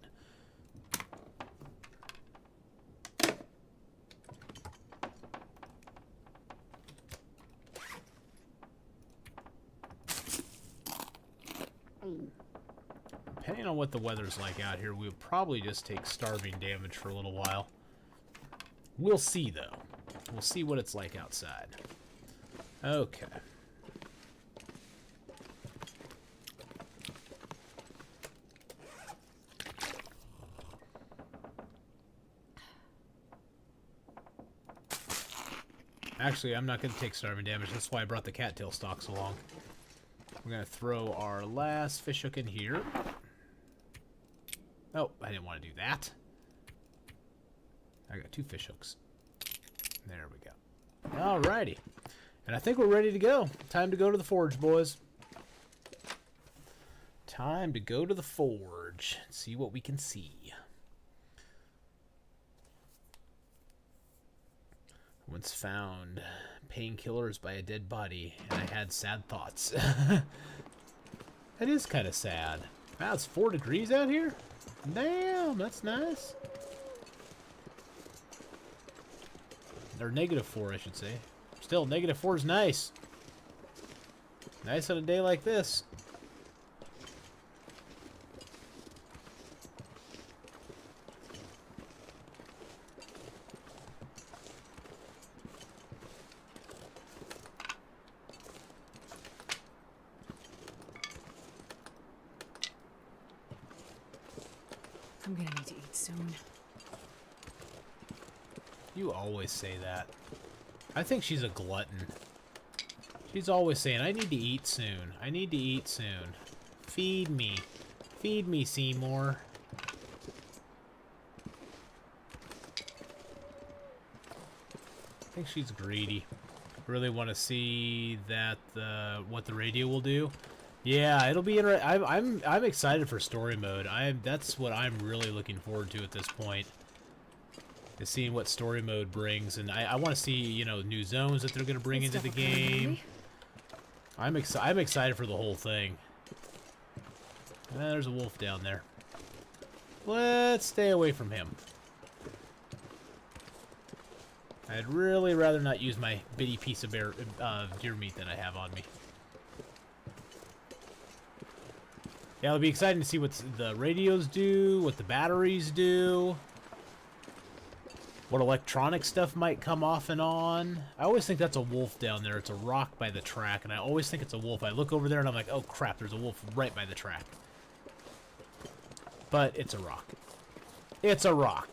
Depending on what the weather's like out here, we'll probably just take starving damage for a little while. We'll see, though. We'll see what it's like outside. Okay. Actually, I'm not going to take starving damage. That's why I brought the cattail stalks along. We're going to throw our last fishhook in here. Oh, I didn't want to do that. I got 2 fishhooks. There we go. Alrighty. And I think we're ready to go. Time to go to the forge, boys. Time to go to the forge. See what we can see. Once found painkillers by a dead body, and I had sad thoughts. That is kind of sad. Wow, it's 4 degrees out here? Damn, that's nice. Or -4, I should say. Still, -4 is nice. Nice on a day like this. I'm gonna need to eat soon. You always say that. I think she's a glutton. She's always saying, I need to eat soon. I need to eat soon. Feed me. Feed me, Seymour. I think she's greedy. Really want to see that what the radio will do. Yeah, it'll be interesting. I'm excited for story mode. That's what I'm really looking forward to at this point. Is seeing what story mode brings, and I want to see, you know, new zones that they're going to bring into the game. I'm excited for the whole thing. There's a wolf down there. Let's stay away from him. I'd really rather not use my bitty piece of deer meat that I have on me. Yeah, it'll be exciting to see what the radios do, what the batteries do, what electronic stuff might come off and on. I always think that's a wolf down there. It's a rock by the track, and I always think it's a wolf. I look over there and I'm like, oh crap, there's a wolf right by the track. But it's a rock. It's a rock.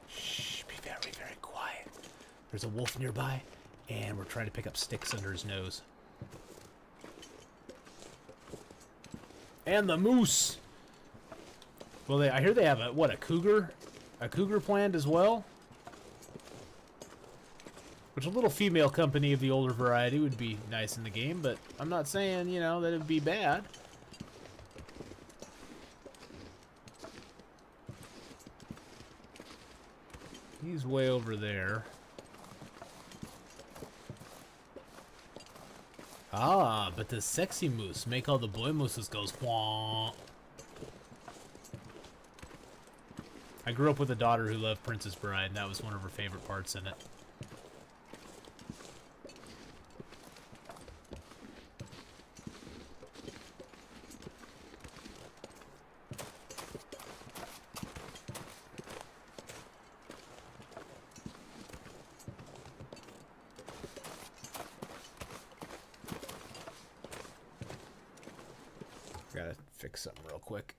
Shh, be very, very quiet. There's a wolf nearby, and we're trying to pick up sticks under his nose. And the moose. Well, I hear they have a cougar? A cougar planned as well? Which a little female company of the older variety would be nice in the game, but I'm not saying, you know, that it would be bad. He's way over there. Ah, but the sexy moose make all the boy mooses goes wah. I grew up with a daughter who loved Princess Bride, and that was one of her favorite parts in it. Gotta fix something real quick.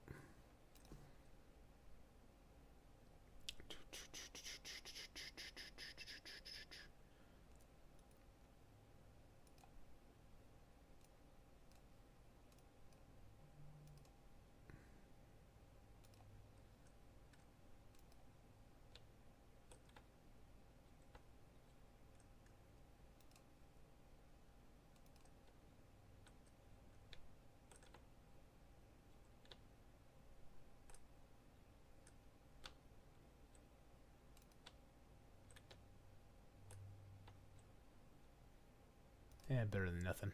Yeah, better than nothing.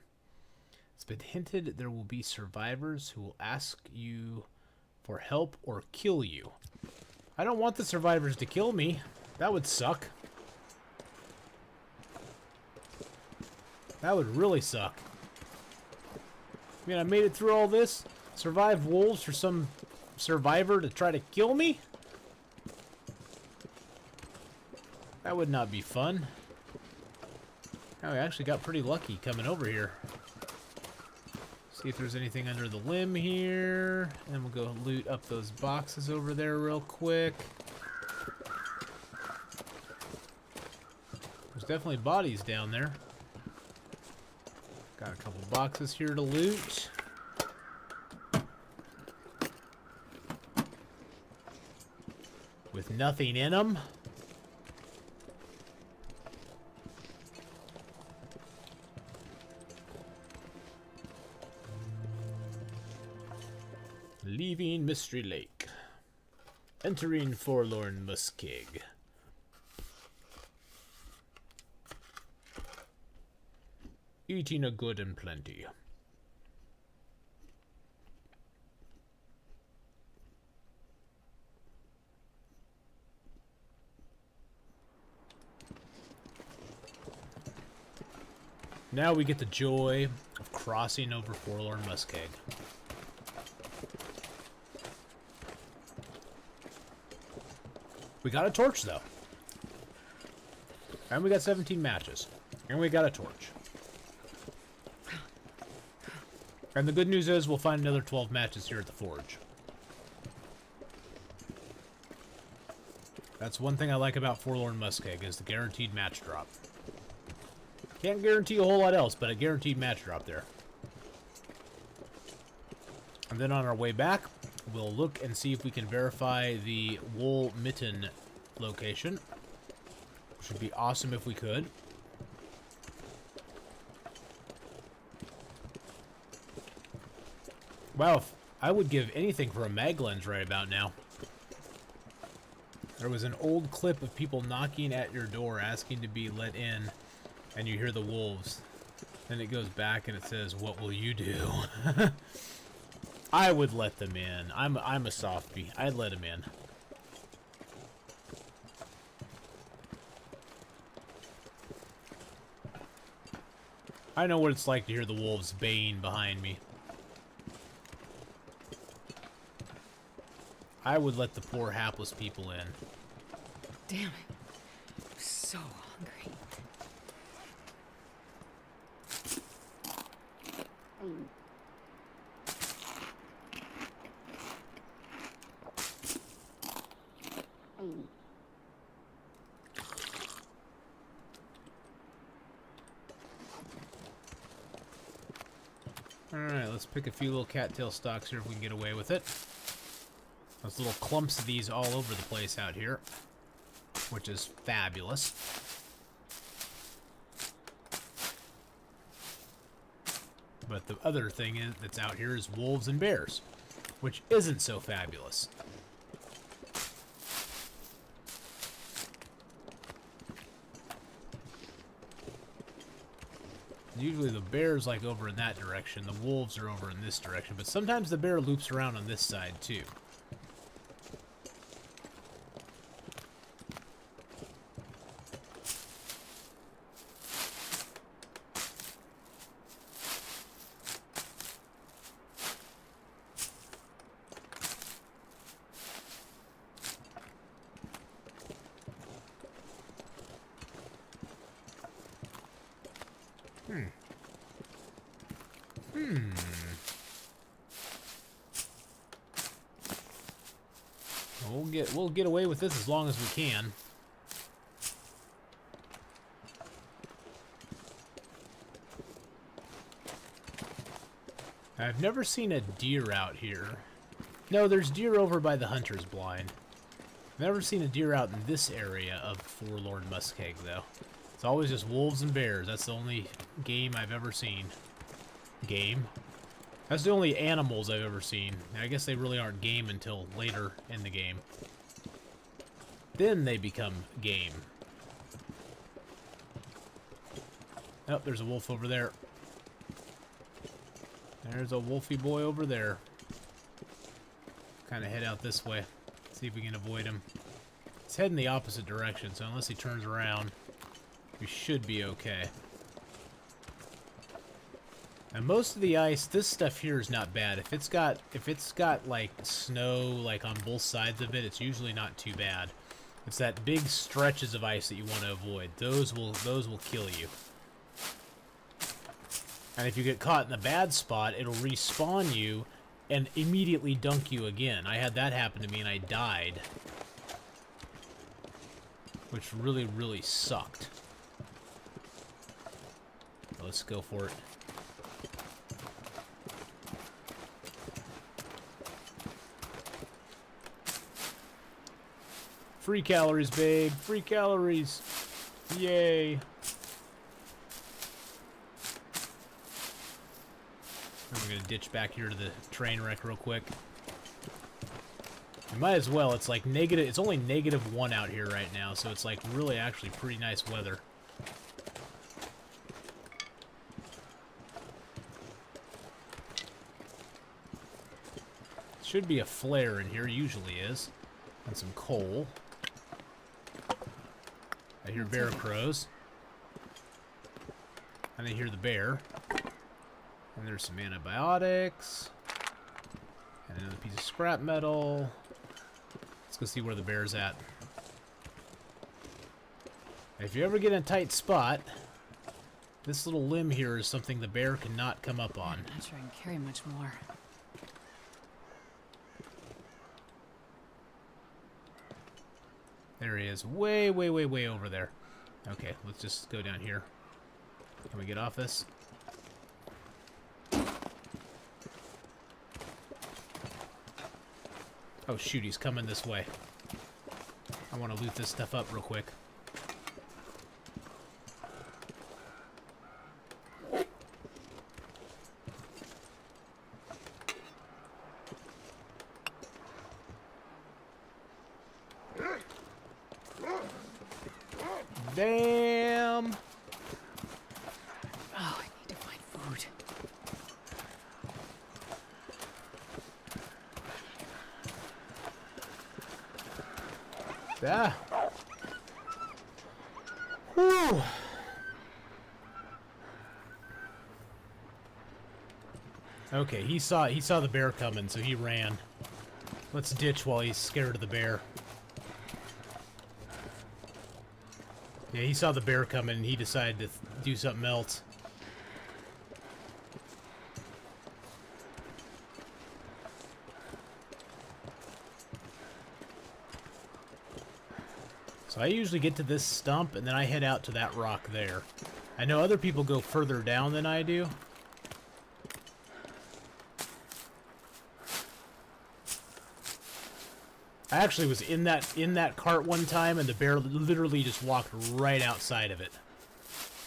It's been hinted there will be survivors who will ask you for help or kill you. I don't want the survivors to kill me. That would suck. That would really suck. I mean, I made it through all this, survived wolves for some survivor to try to kill me? That would not be fun. Oh, we actually got pretty lucky coming over here. See if there's anything under the limb here. And we'll go loot up those boxes over there real quick. There's definitely bodies down there. Got a couple boxes here to loot. With nothing in them. Leaving Mystery Lake. Entering Forlorn Muskeg. Eating a good and plenty. Now we get the joy of crossing over Forlorn Muskeg. We got a torch, though. And we got 17 matches. And we got a torch. And the good news is we'll find another 12 matches here at the forge. That's one thing I like about Forlorn Muskeg, is the guaranteed match drop. Can't guarantee a whole lot else, but a guaranteed match drop there. And then on our way back, we'll look and see if we can verify the wool mitten location. Should be awesome if we could. Wow, I would give anything for a mag lens right about now. There was an old clip of people knocking at your door asking to be let in, and you hear the wolves. Then it goes back and it says, "What will you do?" I would let them in. I'm a softie. I'd let them in. I know what it's like to hear the wolves baying behind me. I would let the poor hapless people in. Damn it. I'm so hungry. Alright, let's pick a few little cattail stalks here if we can get away with it. There's little clumps of these all over the place out here, which is fabulous. But the other thing that's out here is wolves and bears, which isn't so fabulous. Usually the bear's like over in that direction, the wolves are over in this direction, but sometimes the bear loops around on this side too. We'll get away with this as long as we can. I've never seen a deer out here. No, there's deer over by the hunter's blind. Never seen a deer out in this area of Forlorn Muskeg, though. It's always just wolves and bears. That's the only game I've ever seen. Game? That's the only animals I've ever seen. I guess they really aren't game until later in the game. Then they become game. Oh, there's a wolf over there. There's a wolfy boy over there. Kind of head out this way. See if we can avoid him. He's heading the opposite direction, so unless he turns around, we should be okay. And most of the ice, this stuff here is not bad. If it's got like snow like on both sides of it, it's usually not too bad. It's that big stretches of ice that you want to avoid. Those will kill you. And if you get caught in a bad spot, it'll respawn you and immediately dunk you again. I had that happen to me and I died. Which really, really sucked. Let's go for it. Free calories, babe. Free calories. Yay. And we're going to ditch back here to the train wreck real quick. We might as well. It's like negative. It's only -1 out here right now, so it's like really actually pretty nice weather. Should be a flare in here. Usually is. And some coal. I hear bear crows. And I hear the bear. And there's some antibiotics. And another piece of scrap metal. Let's go see where the bear's at. If you ever get in a tight spot, This little limb here is something the bear cannot come up on. I'm not sure I can carry much more. There he is. Way, way, way, way over there. Okay, let's just go down here. Can we get off this? Oh shoot, he's coming this way. I want to loot this stuff up real quick. Damn! Oh, I need to find food. Ah. Whew. Okay, he saw the bear coming, so he ran. Let's ditch while he's scared of the bear. Yeah, he saw the bear coming and he decided to do something else. So I usually get to this stump and then I head out to that rock there. I know other people go further down than I do. I actually was in that cart one time and the bear literally just walked right outside of it.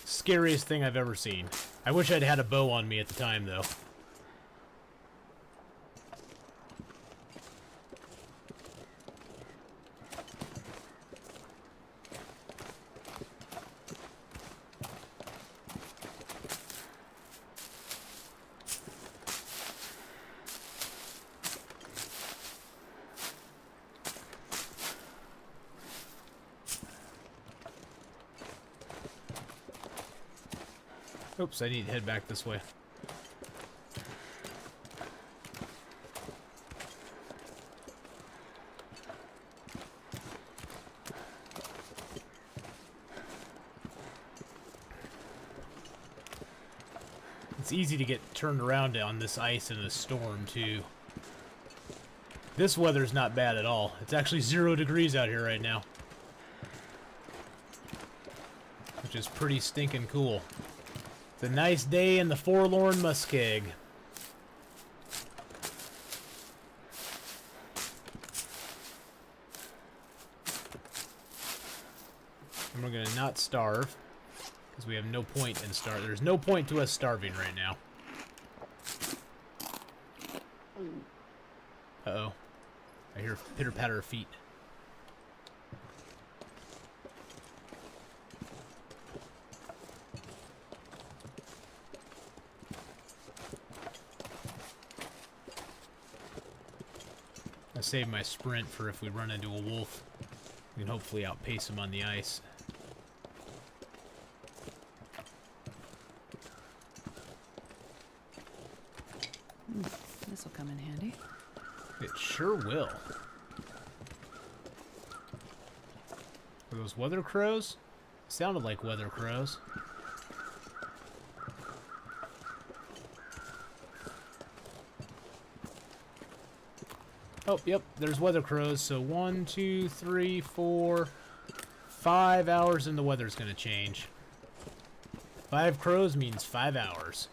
Scariest thing I've ever seen. I wish I'd had a bow on me at the time though. Oops, I need to head back this way. It's easy to get turned around on this ice in a storm, too. This weather's not bad at all. It's actually 0 degrees out here right now. Which is pretty stinking cool. It's a nice day in the Forlorn Muskeg. And we're gonna not starve, because we have no point in starving. There's no point to us starving right now. Uh-oh. I hear pitter-patter of feet. I saved my sprint for if we run into a wolf. We can hopefully outpace him on the ice. This will come in handy. It sure will. Are those weather crows? Sounded like weather crows. Oh, yep, there's weather crows. So 1, 2, 3, 4, 5 hours and the weather's gonna change. 5 crows means 5 hours.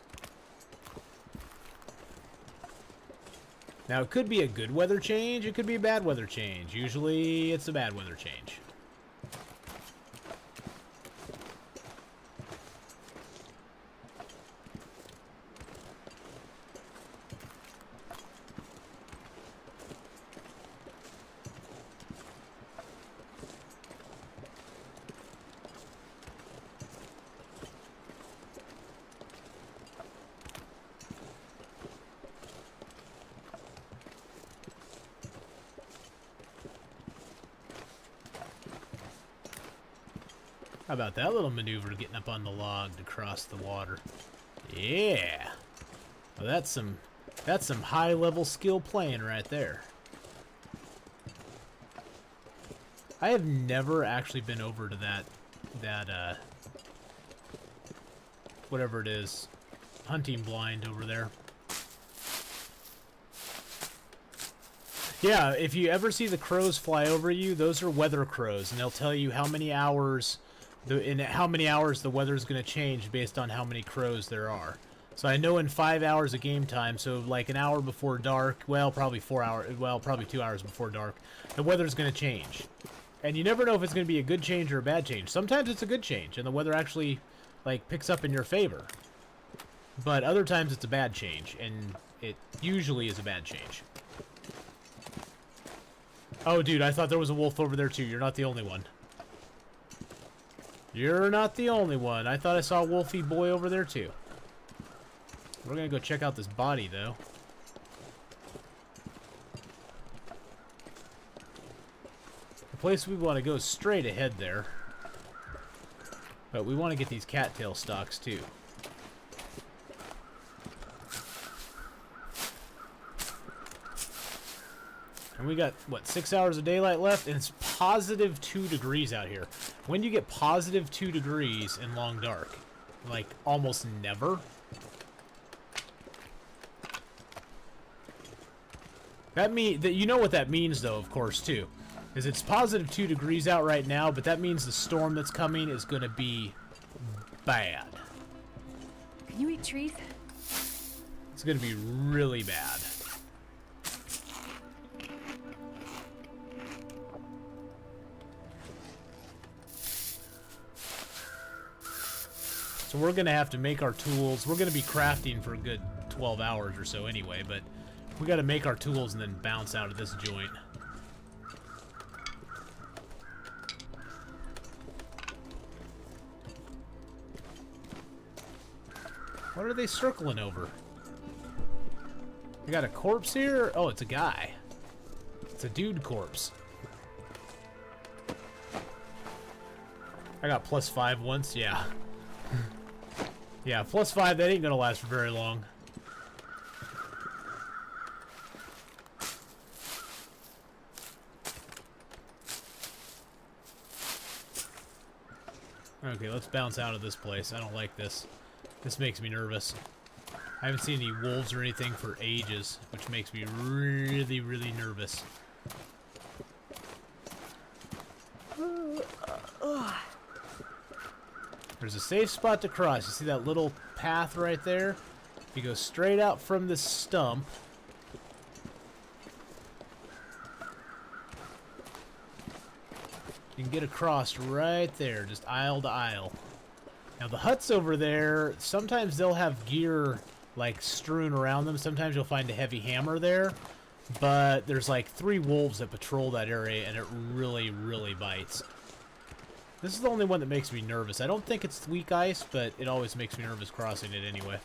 Now, it could be a good weather change, it could be a bad weather change. Usually, it's a bad weather change. How about that little maneuver, getting up on the log to cross the water? Yeah. Well, that's some high-level skill playing right there. I have never actually been over to that whatever it is, hunting blind over there. Yeah, if you ever see the crows fly over you, those are weather crows, and they'll tell you how many hours, the weather's going to change based on how many crows there are. So I know in 5 hours of game time, so like an hour before dark, well, probably 4 hours, well, probably 2 hours before dark, the weather's going to change. And you never know if it's going to be a good change or a bad change. Sometimes it's a good change, and the weather actually, like, picks up in your favor. But other times it's a bad change, and it usually is a bad change. Oh, dude, I thought there was a wolf over there, too. You're not the only one. You're not the only one. I thought I saw a wolfy boy over there, too. We're gonna go check out this body, though. The place we want to go is straight ahead there. But we want to get these cattail stalks, too. And we got, what, 6 hours of daylight left? And it's positive 2 degrees out here. When do you get positive 2 degrees in long dark? Like, almost never. You know what that means, though, of course, too. Is it's positive 2 degrees out right now, but that means the storm that's coming is going to be bad. Can you eat trees? It's going to be really bad. So we're going to have to make our tools. We're going to be crafting for a good 12 hours or so anyway, but we got to make our tools and then bounce out of this joint. What are they circling over? We got a corpse here? Oh, it's a guy. It's a dude corpse. I got +5 once, yeah. Yeah, +5, that ain't gonna last for very long. Okay, let's bounce out of this place. I don't like this. This makes me nervous. I haven't seen any wolves or anything for ages, which makes me really, really nervous. There's a safe spot to cross. You see that little path right there? If you go straight out from this stump, you can get across right there, just aisle to aisle. Now the huts over there, sometimes they'll have gear like strewn around them. Sometimes you'll find a heavy hammer there, but there's like 3 wolves that patrol that area, and it really, really bites. This is the only one that makes me nervous. I don't think it's weak ice, but it always makes me nervous crossing it anyway.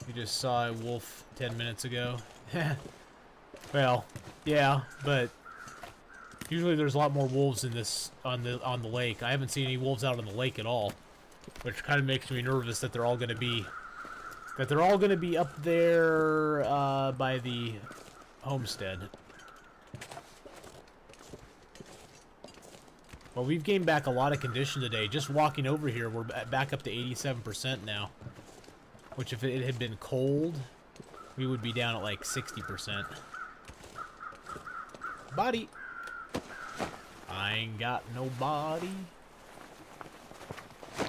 You just saw a wolf 10 minutes ago. Well, yeah, but usually there's a lot more wolves in this on the lake. I haven't seen any wolves out on the lake at all, which kind of makes me nervous that they're all going to be up there by the homestead. Well, we've gained back a lot of condition today. Just walking over here, we're back up to 87% now. Which, if it had been cold, we would be down at like 60%. Body. I ain't got no body. A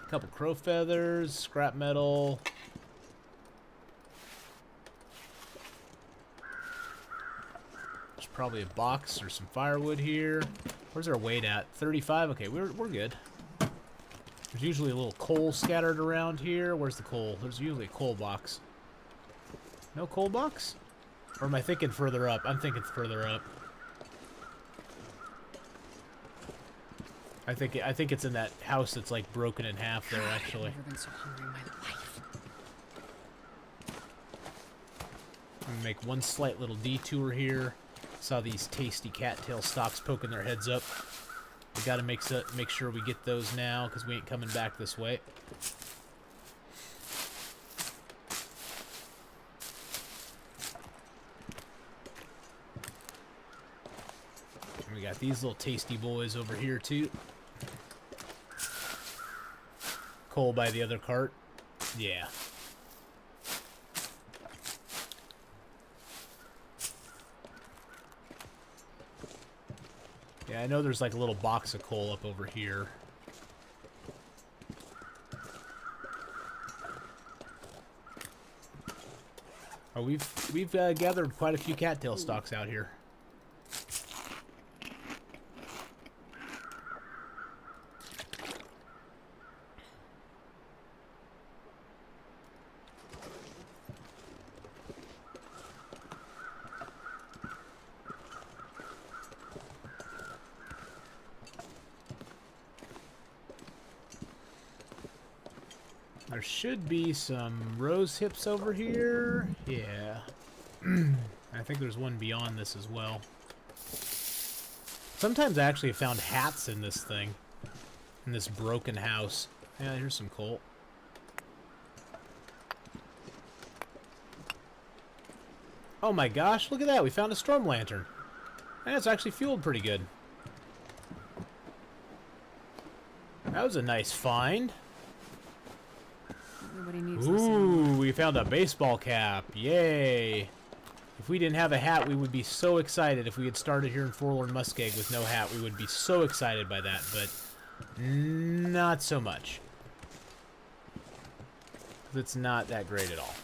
couple crow feathers, scrap metal. There's probably a box or some firewood here. Where's our weight at? 35? Okay, we're good. There's usually a little coal scattered around here. Where's the coal? There's usually a coal box. No coal box? Or am I thinking further up? I'm thinking further up. I think it's in that house that's like broken in half there, actually. I've never been so hungry in my life. I'm gonna make one slight little detour here. Saw these tasty cattail stalks poking their heads up. We gotta make sure we get those now, because we ain't coming back this way. We Got these little tasty boys over here, too. Coal by the other cart. Yeah. Yeah, I know there's like a little box of coal up over here. Oh, we've gathered quite a few cattail stalks out here. There should be some rose hips over here. Yeah. I think there's one beyond this as well. Sometimes I actually found hats in this thing. In this broken house. Yeah, here's some coal. Oh my gosh, look at that. We found a storm lantern. And it's actually fueled pretty good. That was a nice find. Everybody needs Ooh, we found a baseball cap. Yay. If we didn't have a hat, we would be so excited. If we had started here in Forlorn Muskeg with no hat, we would be so excited by that, but not so much. It's not that great at all.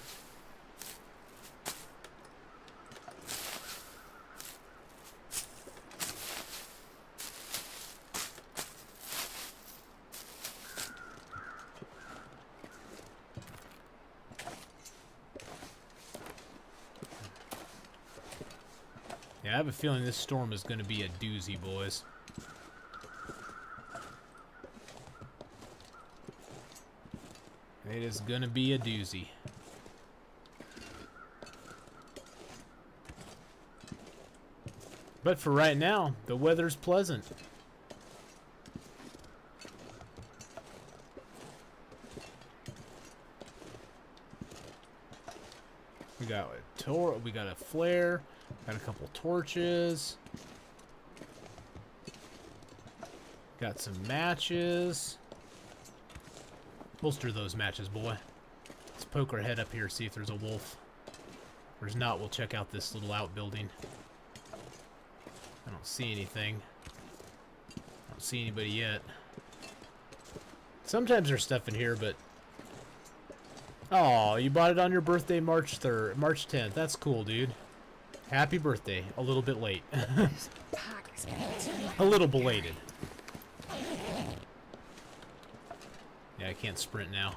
Yeah, I have a feeling this storm is going to be a doozy, boys. It is going to be a doozy. But for right now, the weather's pleasant. We got a flare. Got a couple torches. Got some matches. Holster those matches, boy. Let's poke our head up here, see if there's a wolf. If there's not, we'll check out this little outbuilding. I don't see anything. I don't see anybody yet. Sometimes there's stuff in here, but... Oh, you bought it on your birthday, March 10th. That's cool, dude. Happy birthday. A little bit late. A little belated. Yeah, I can't sprint now.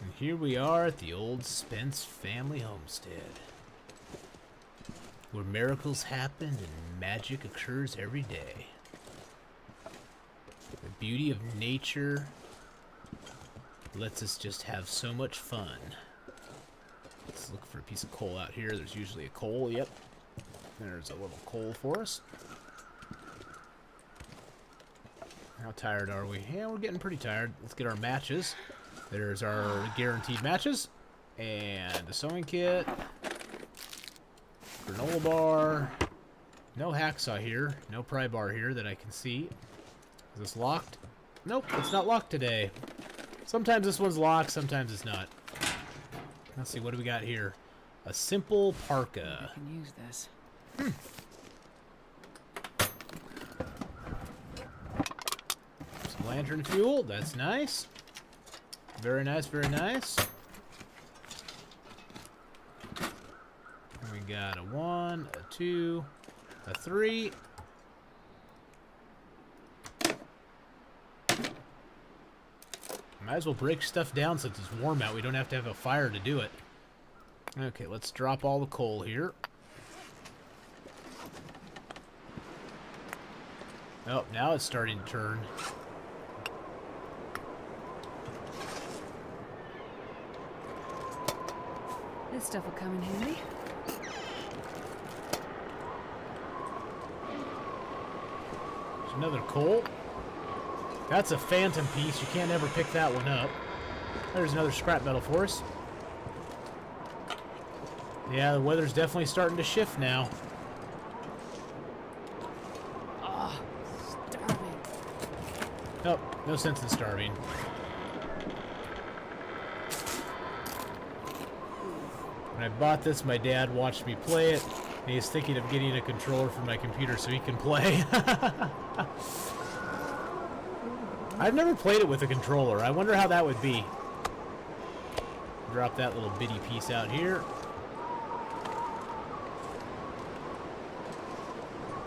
And here we are at the old Spence family homestead, where miracles happen and magic occurs every day. The beauty of nature lets us just have so much fun. Let's look for a piece of coal out here. There's usually a coal. Yep. There's a little coal for us. How tired are we? Yeah, we're getting pretty tired. Let's get our matches. There's our guaranteed matches. And the sewing kit. Granola bar. No hacksaw here. No pry bar here that I can see. Is this locked? Nope, it's not locked today. Sometimes this one's locked, sometimes it's not. Let's see, what do we got here? A simple parka. I can use this. Some lantern fuel, that's nice. Very nice, very nice. And we got a 1, a 2, a 3. Might as well break stuff down since it's warm out. We don't have to have a fire to do it. Okay, let's drop all the coal here. Oh, now it's starting to turn. This stuff will come in handy. Another coal. That's a phantom piece. You can't ever pick that one up. There's another scrap metal for us. Yeah, the weather's definitely starting to shift now. Oh, starving. Nope, no sense in starving. When I bought this, my dad watched me play it, and he's thinking of getting a controller for my computer so he can play. I've never played it with a controller. I wonder how that would be. Drop that little bitty piece out here.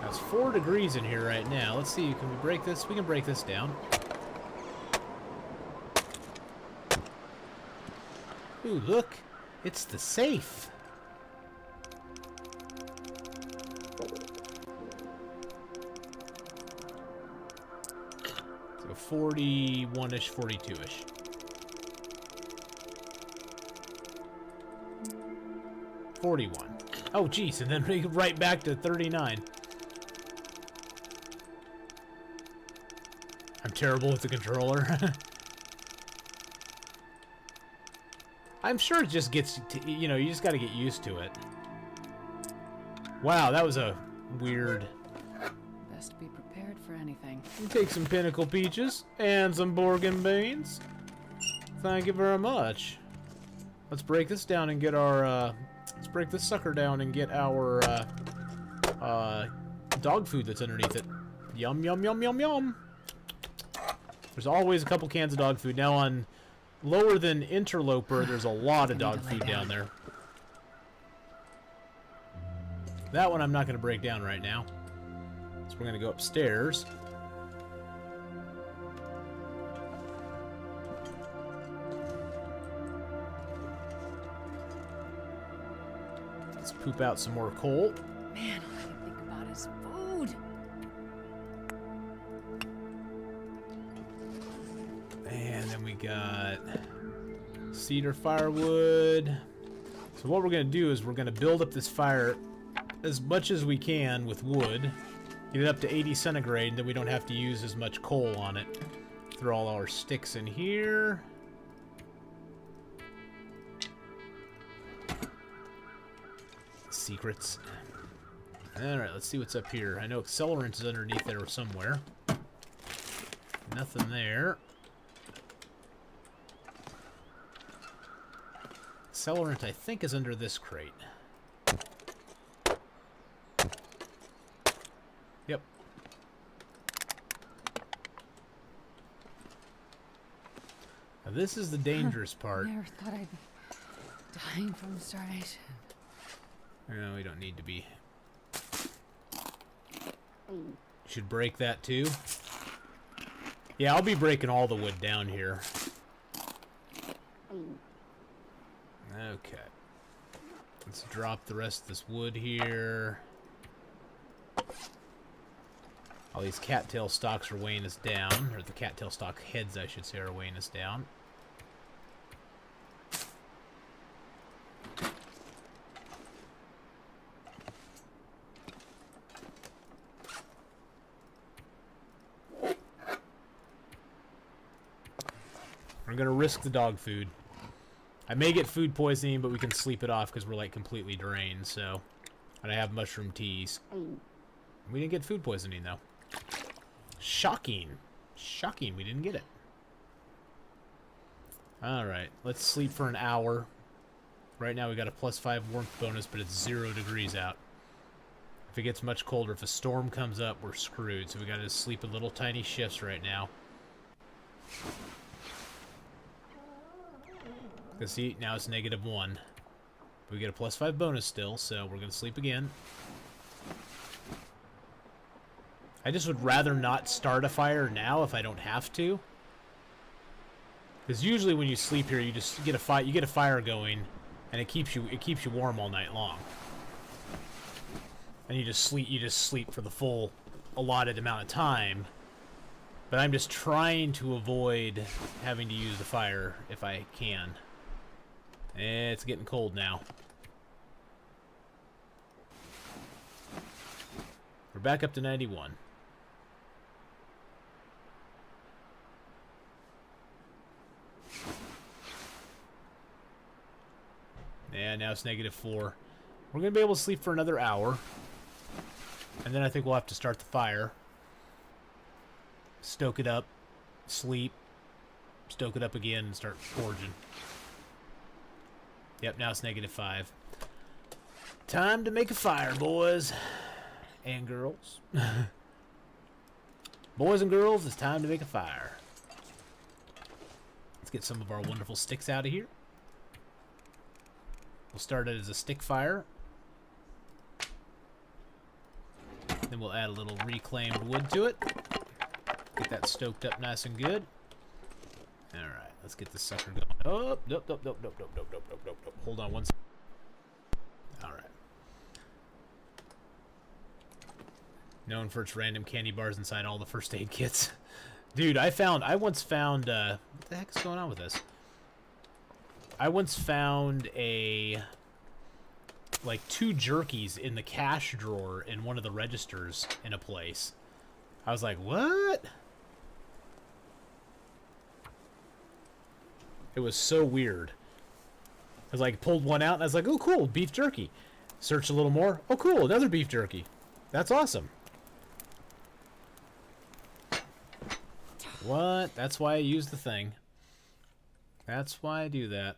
Now it's 4 degrees in here right now. Let's see, can we break this? We can break this down. Ooh, look. It's the safe. So 41-ish, 42-ish. $41. Oh, geez, and then right back to 39. I'm terrible with the controller. I'm sure it just gets, you know, you just got to get used to it. Wow, that was a weird... Best be prepared for anything. Take some pinnacle peaches and some Borgen beans. Thank you very much. Let's break this down and get our, let's break this sucker down and get our, dog food that's underneath it. Yum, yum, yum, yum, yum. There's always a couple cans of dog food. Now on lower than Interloper, there's a lot of dog food down there. That one I'm not going to break down right now. So we're going to go upstairs. Let's poop out some more coal. Man, all I can think about is food. And then we got cedar firewood. So what we're going to do is we're going to build up this fire as much as we can with wood. Get it up to 80 centigrade, and then we don't have to use as much coal on it. Throw all our sticks in here. Secrets. Alright, let's see what's up here. I know accelerant is underneath there somewhere. Nothing there. Accelerant, I think, is under this crate. Yep. Now this is the dangerous part. Never thought I'd be dying from starvation. No, we don't need to be. Should break that too. Yeah, I'll be breaking all the wood down here. Okay. Let's drop the rest of this wood here. All these cattail stalks are weighing us down. Or the cattail stalk heads, I should say, are weighing us down. We're gonna risk the dog food. I may get food poisoning, but we can sleep it off because we're like completely drained, so. And I have mushroom teas. We didn't get food poisoning though. Shocking. Shocking, we didn't get it. Alright, let's sleep for an hour. Right now we got a +5 warmth bonus, but it's 0 degrees out. If it gets much colder, if a storm comes up, we're screwed. So we gotta sleep in little tiny shifts right now. Because see, now it's -1. We get a +5 bonus still, so we're gonna sleep again. I just would rather not start a fire now if I don't have to. Because usually when you sleep here, you just get a fire going, and it keeps you warm all night long. And you just sleep for the full allotted amount of time. But I'm just trying to avoid having to use the fire if I can. It's getting cold now. We're back up to 91. Yeah, now it's -4. We're going to be able to sleep for another hour. And then I think we'll have to start the fire. Stoke it up. Sleep. Stoke it up again and start forging. Yep, now it's -5. Time to make a fire, boys. And girls. Boys and girls, it's time to make a fire. Let's get some of our wonderful sticks out of here. We'll start it as a stick fire. Then we'll add a little reclaimed wood to it. Get that stoked up nice and good. Alright, let's get this sucker going. Oh, nope. Hold on one second. Alright. Known for its random candy bars inside all the first aid kits. Dude, I once found, what the heck is going on with this? I once found like 2 jerkies in the cash drawer in one of the registers in a place. I was like, what? It was so weird. I was like, pulled one out and I was like, oh cool, beef jerky. Searched a little more. Oh cool, another beef jerky. That's awesome. What? That's why I use the thing. That's why I do that.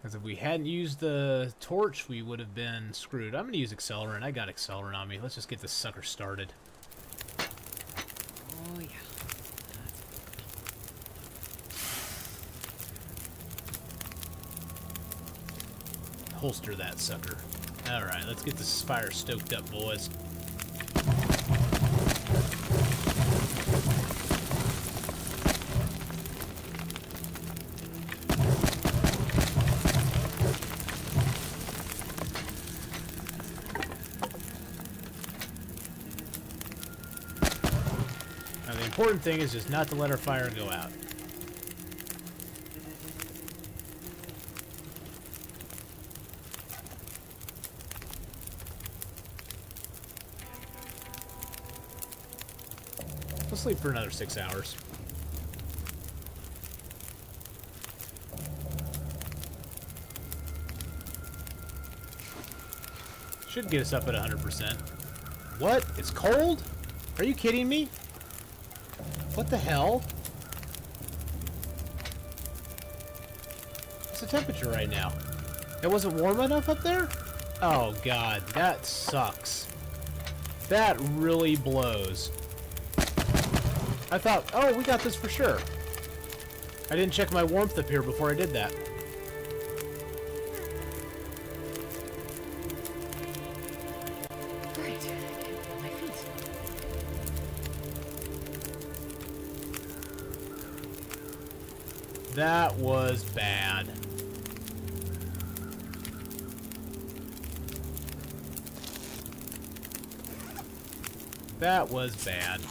Because if we hadn't used the torch, we would have been screwed. I'm going to use accelerant. I got accelerant on me. Let's just get this sucker started. Oh, yeah. Holster that sucker. Alright, let's get this fire stoked up, boys. Now the important thing is just not to let our fire go out. We'll sleep for another 6 hours. Should get us up at 100%. What? It's cold? Are you kidding me? What the hell? What's the temperature right now? It wasn't warm enough up there? Oh god, that sucks. That really blows. I thought, oh, we got this for sure. I didn't check my warmth up here before I did that. Great. I can't feel my feet. That was bad. That was bad.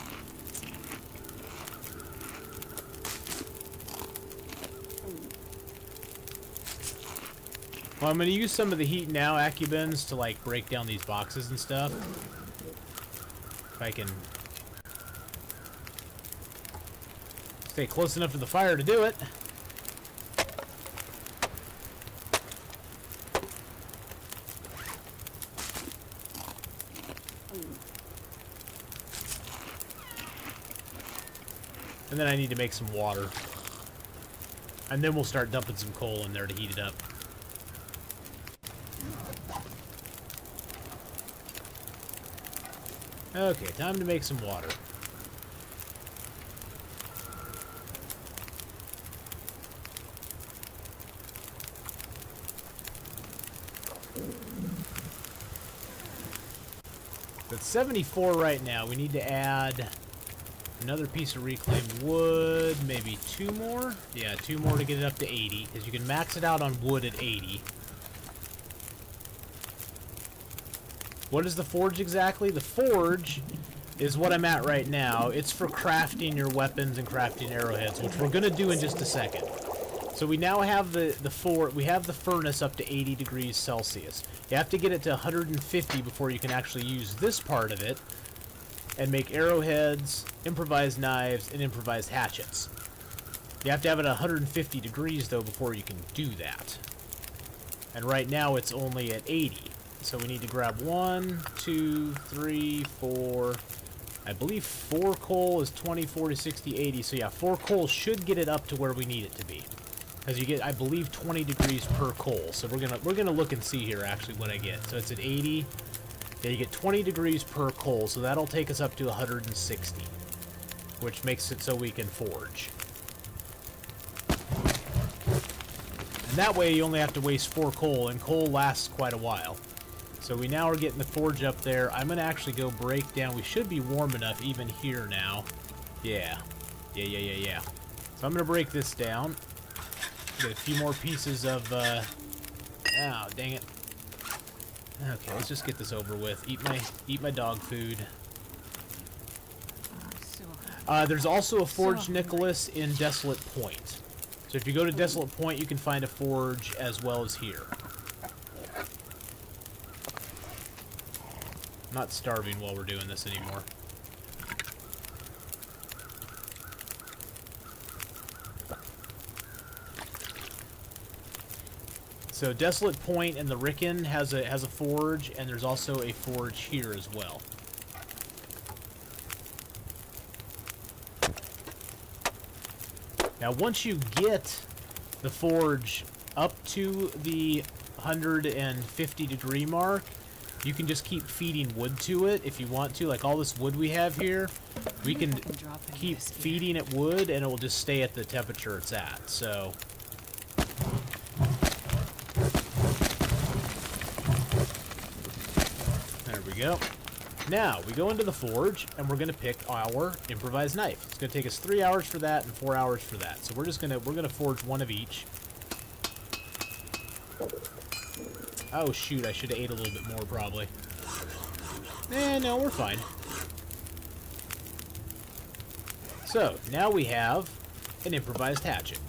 Well, I'm going to use some of the heat now Acubens to, like, break down these boxes and stuff. If I can stay close enough to the fire to do it. And then I need to make some water. And then we'll start dumping some coal in there to heat it up. Okay, time to make some water. It's 74 right now. We need to add another piece of reclaimed wood, maybe 2 more? Yeah, 2 more to get it up to 80, because you can max it out on wood at 80. What is the forge exactly? The forge is what I'm at right now. It's for crafting your weapons and crafting arrowheads, which we're going to do in just a second. So we now have we have the furnace up to 80 degrees Celsius. You have to get it to 150 before you can actually use this part of it and make arrowheads, improvised knives, and improvised hatchets. You have to have it at 150 degrees, though, before you can do that. And right now, it's only at 80. So we need to grab 1, 2, 3, 4... I believe 4 coal is 20, 40, 60, 80. So yeah, 4 coal should get it up to where we need it to be. Because you get, I believe, 20 degrees per coal. So we're gonna look and see here, actually, what I get. So it's at 80. Yeah, you get 20 degrees per coal, so that'll take us up to 160. Which makes it so we can forge. And that way you only have to waste 4 coal, and coal lasts quite a while. So we now are getting the forge up there. I'm going to actually go break down. We should be warm enough even here now. Yeah. Yeah. So I'm going to break this down. Get a few more pieces of... oh, dang it. Okay, let's just get this over with. Eat my dog food. There's also a forge, Nicholas, in Desolate Point. So if you go to Desolate Point, you can find a forge as well as here. I'm not starving while we're doing this anymore. So Desolate Point and the Ricken has a forge, and there's also a forge here as well. Now, once you get the forge up to the 150 degree mark, you can just keep feeding wood to it if you want to. Like all this wood we have here, we can keep feeding it wood and it will just stay at the temperature it's at. So there we go. Now we go into the forge and we're gonna pick our improvised knife. It's gonna take us 3 hours for that and 4 hours for that. So we're gonna forge one of each. Oh shoot, I should have ate a little bit more probably. No, we're fine. So, now we have an improvised hatchet.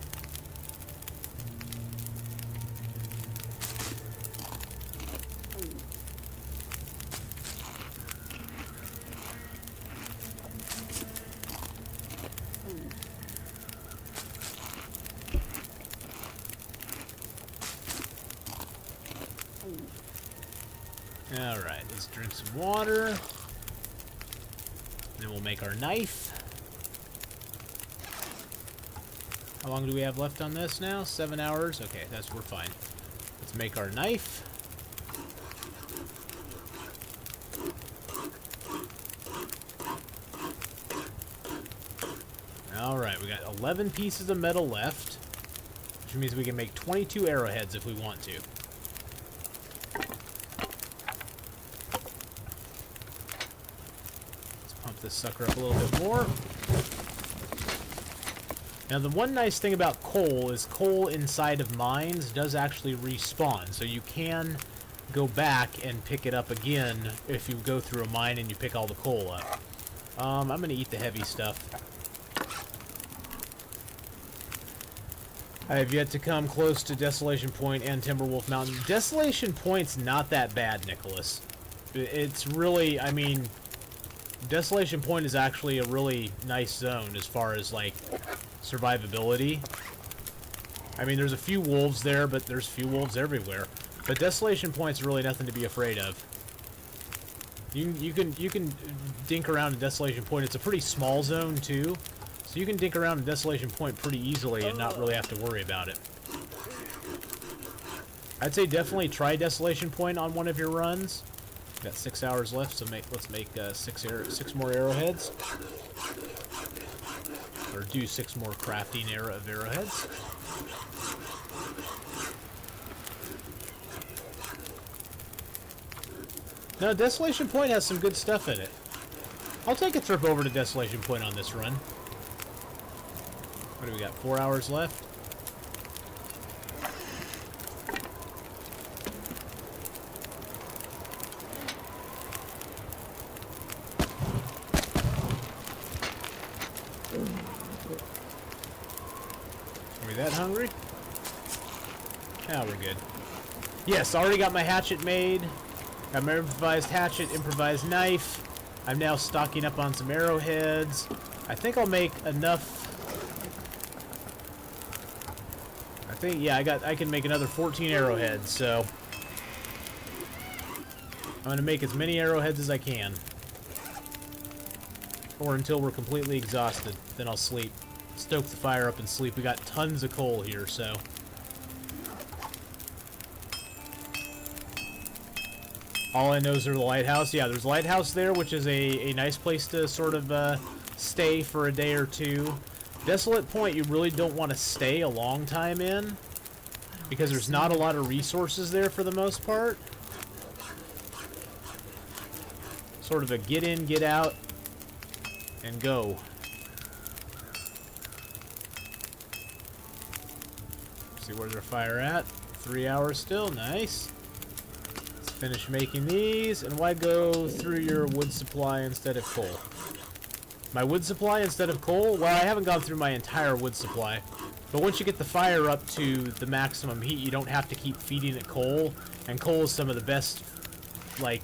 Alright, let's drink some water. Then we'll make our knife. How long do we have left on this now? 7 hours? Okay, we're fine. Let's make our knife. Alright, we got 11 pieces of metal left, which means we can make 22 arrowheads if we want to. This sucker up a little bit more. Now the one nice thing about coal is coal inside of mines does actually respawn, so you can go back and pick it up again if you go through a mine and you pick all the coal up. I'm gonna eat the heavy stuff. I have yet to come close to Desolation Point and Timberwolf Mountain. Desolation Point's not that bad, Nicholas. It's really, I mean, Desolation Point is actually a really nice zone as far as, like, survivability. I mean, there's a few wolves there, but there's few wolves everywhere. But Desolation Point's really nothing to be afraid of. You can dink around in Desolation Point. It's a pretty small zone, too. So you can dink around in Desolation Point pretty easily and not really have to worry about it. I'd say definitely try Desolation Point on one of your runs. Got 6 hours left, so let's make 6 more arrowheads. Or do 6 more crafting of arrowheads. No, Desolation Point has some good stuff in it. I'll take a trip over to Desolation Point on this run. What do we got? 4 hours left? Are we that hungry? Now we're good. Yes, already got my hatchet made. Got my improvised hatchet, improvised knife. I'm now stocking up on some arrowheads. I think I'll make enough. I think, yeah, I can make another 14 arrowheads, so I'm gonna make as many arrowheads as I can. Or until we're completely exhausted. Then I'll sleep. Stoke the fire up and sleep. We got tons of coal here, so. All I know is there's a lighthouse. Yeah, there's a lighthouse there, which is a nice place to sort of stay for a day or two. Desolate Point, you really don't want to stay a long time in, because there's not a lot of resources there for the most part. Sort of a get in, get out, and go. See where's our fire at? 3 hours still, nice. Let's finish making these, and why go through your wood supply instead of coal? My wood supply instead of coal? Well, I haven't gone through my entire wood supply. But once you get the fire up to the maximum heat, you don't have to keep feeding it coal. And coal is some of the best, like,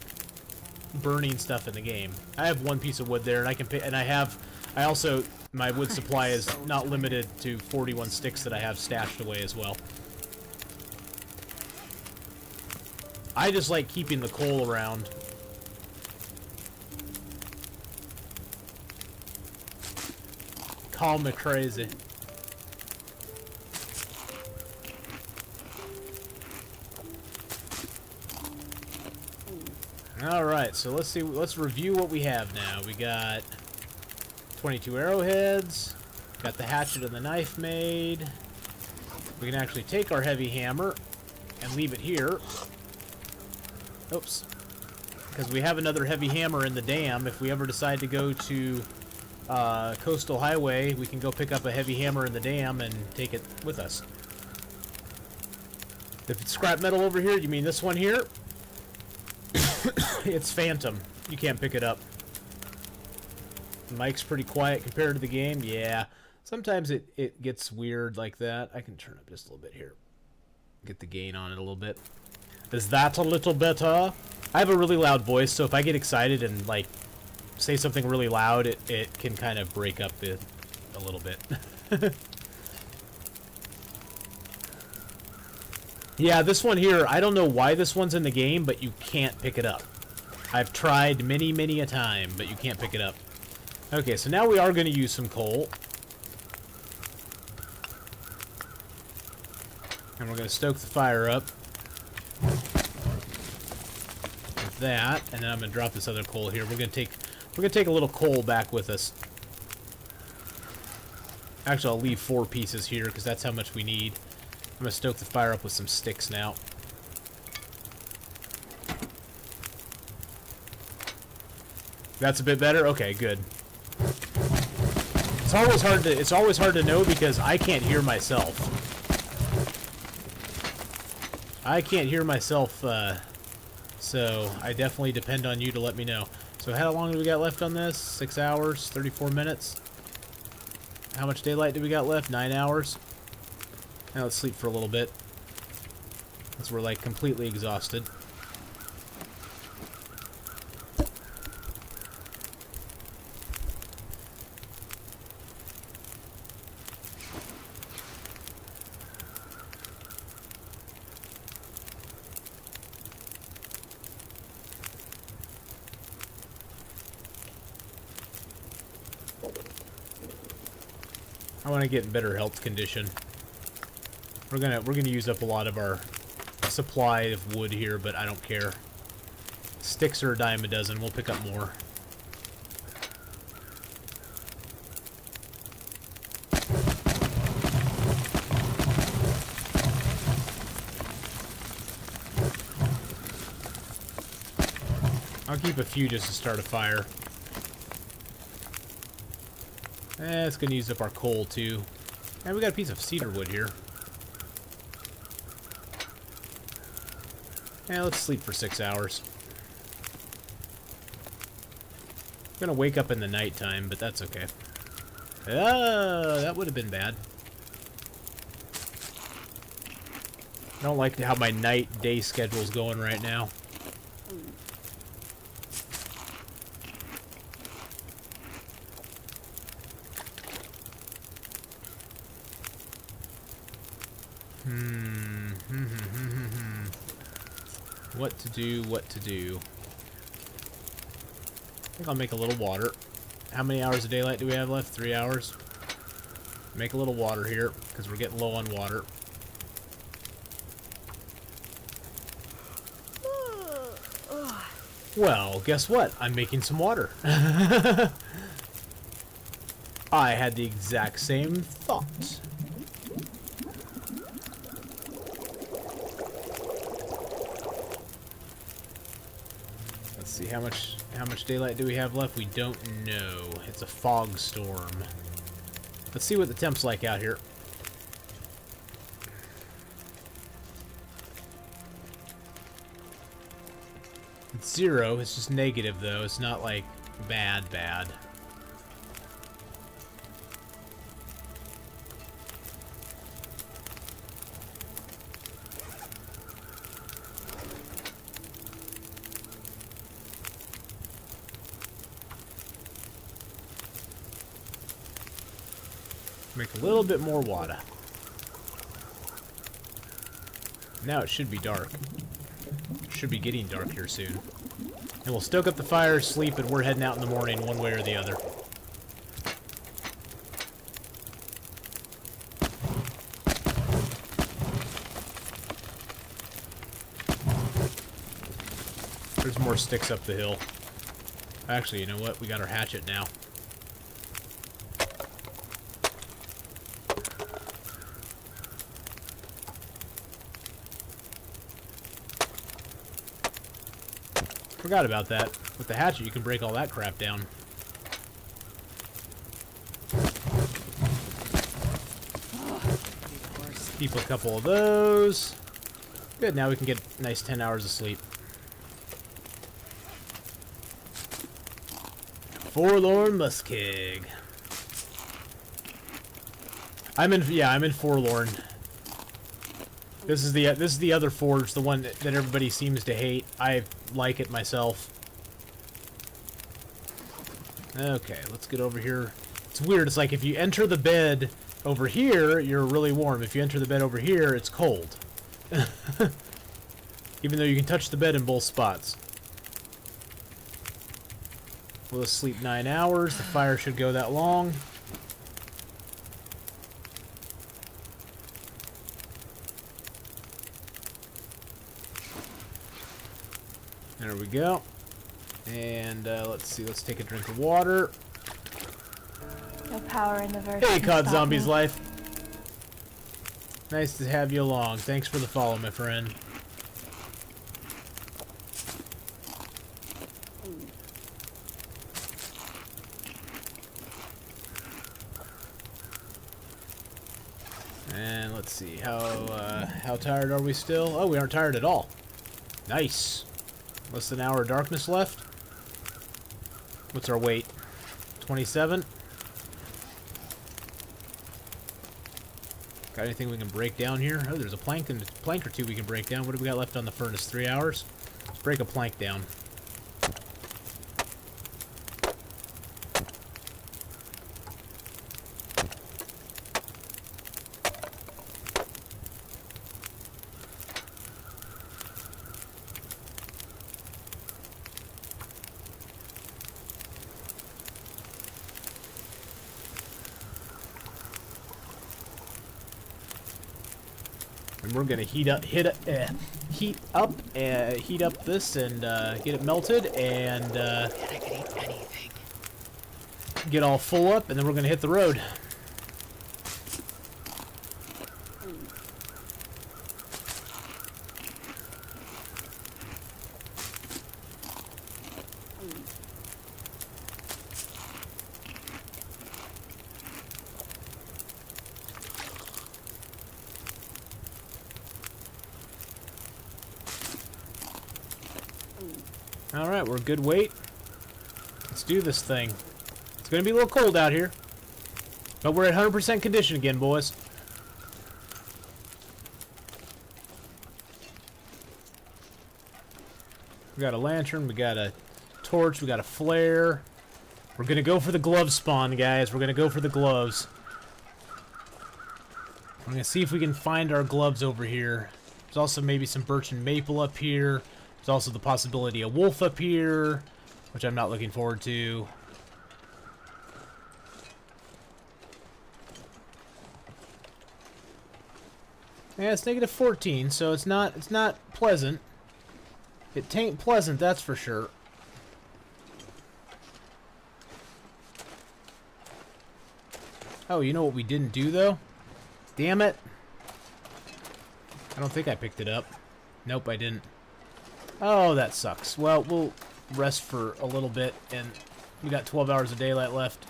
burning stuff in the game. I have one piece of wood there, and I can pick, and I also, my wood supply is not limited to 41 sticks that I have stashed away as well. I just like keeping the coal around. Call me crazy. Alright, so let's review what we have now. We got 22 arrowheads, got the hatchet and the knife made. We can actually take our heavy hammer and leave it here. Oops. Because we have another heavy hammer in the dam. If we ever decide to go to Coastal Highway, we can go pick up a heavy hammer in the dam and take it with us. If it's scrap metal over here, you mean this one here? It's Phantom. You can't pick it up. The mic's pretty quiet compared to the game. Yeah. Sometimes it gets weird like that. I can turn up just a little bit here. Get the gain on it a little bit. Is that a little better? I have a really loud voice, so if I get excited and, like, say something really loud, it can kind of break up a little bit. Yeah, this one here, I don't know why this one's in the game, but you can't pick it up. I've tried many, many a time, but you can't pick it up. Okay, so now we are going to use some coal. And we're going to stoke the fire up. With that, and then I'm going to drop this other coal here. We're going to take a little coal back with us. Actually, I'll leave 4 pieces here, because that's how much we need. I'm going to stoke the fire up with some sticks now. That's a bit better? Okay, good. It's always hard to know because I can't hear myself. I can't hear myself, so I definitely depend on you to let me know. So how long do we got left on this? 6 hours, 34 minutes. How much daylight do we got left? 9 hours. Now let's sleep for a little bit, because we're like completely exhausted. I want to get in better health condition. We're gonna use up a lot of our supply of wood here, but I don't care. Sticks are a dime a dozen. We'll pick up more. I'll keep a few just to start a fire. It's gonna use up our coal too. And we got a piece of cedar wood here. Yeah, let's sleep for 6 hours. I'm gonna wake up in the nighttime, but that's okay. That would have been bad. don't like how my night-day schedule's going right now. What to do, what to do. I think I'll make a little water. How many hours of daylight do we have left? 3 hours. Make a little water here, because we're getting low on water. Well, guess what? I'm making some water. I had the exact same thought. Let's see, how much daylight do we have left? We don't know. It's a fog storm. Let's see what the temp's like out here. It's 0. It's just negative, though. It's not, like, bad. Make a little bit more water. Now it should be dark. Should be getting dark here soon. And we'll stoke up the fire, sleep, and we're heading out in the morning one way or the other. There's more sticks up the hill. Actually, you know what? We got our hatchet now. Forgot about that. With the hatchet, you can break all that crap down. Keep a couple of those. Good, now we can get a nice 10 hours of sleep. Forlorn Muskeg. I'm in Forlorn. This is the other forge, the one that everybody seems to hate. I like it myself. Okay, let's get over here. It's weird. It's like if you enter the bed over here, you're really warm. If you enter the bed over here, it's cold. Even though you can touch the bed in both spots. We'll sleep 9 hours. The fire should go that long. There we go. And let's see, let's take a drink of water. No power in the verse. Hey, COD Zombies Life. Nice to have you along. Thanks for the follow, my friend. And let's see, how tired are we still? Oh, we aren't tired at all. Nice. Less than an hour of darkness left. What's our weight? 27? Got anything we can break down here? Oh, there's a plank or two we can break down. What do we got left on the furnace? 3 hours? Let's break a plank down. And we're gonna heat up this and get it melted and I could eat anything. get all full up, and then we're gonna hit the road. Alright, we're a good weight. Let's do this thing. It's going to be a little cold out here. But we're at 100% condition again, boys. We got a lantern, we got a torch, we got a flare. We're gonna go for the glove spawn, guys. We're gonna go for the gloves. I'm gonna see if we can find our gloves over here. There's also maybe some birch and maple up here. There's also the possibility of wolf up here, which I'm not looking forward to. Yeah, it's negative 14, so it's not pleasant. It tain't pleasant, that's for sure. Oh, you know what we didn't do, though? Damn it. I don't think I picked it up. Nope, I didn't. Oh, that sucks. Well, we'll rest for a little bit, and we got 12 hours of daylight left.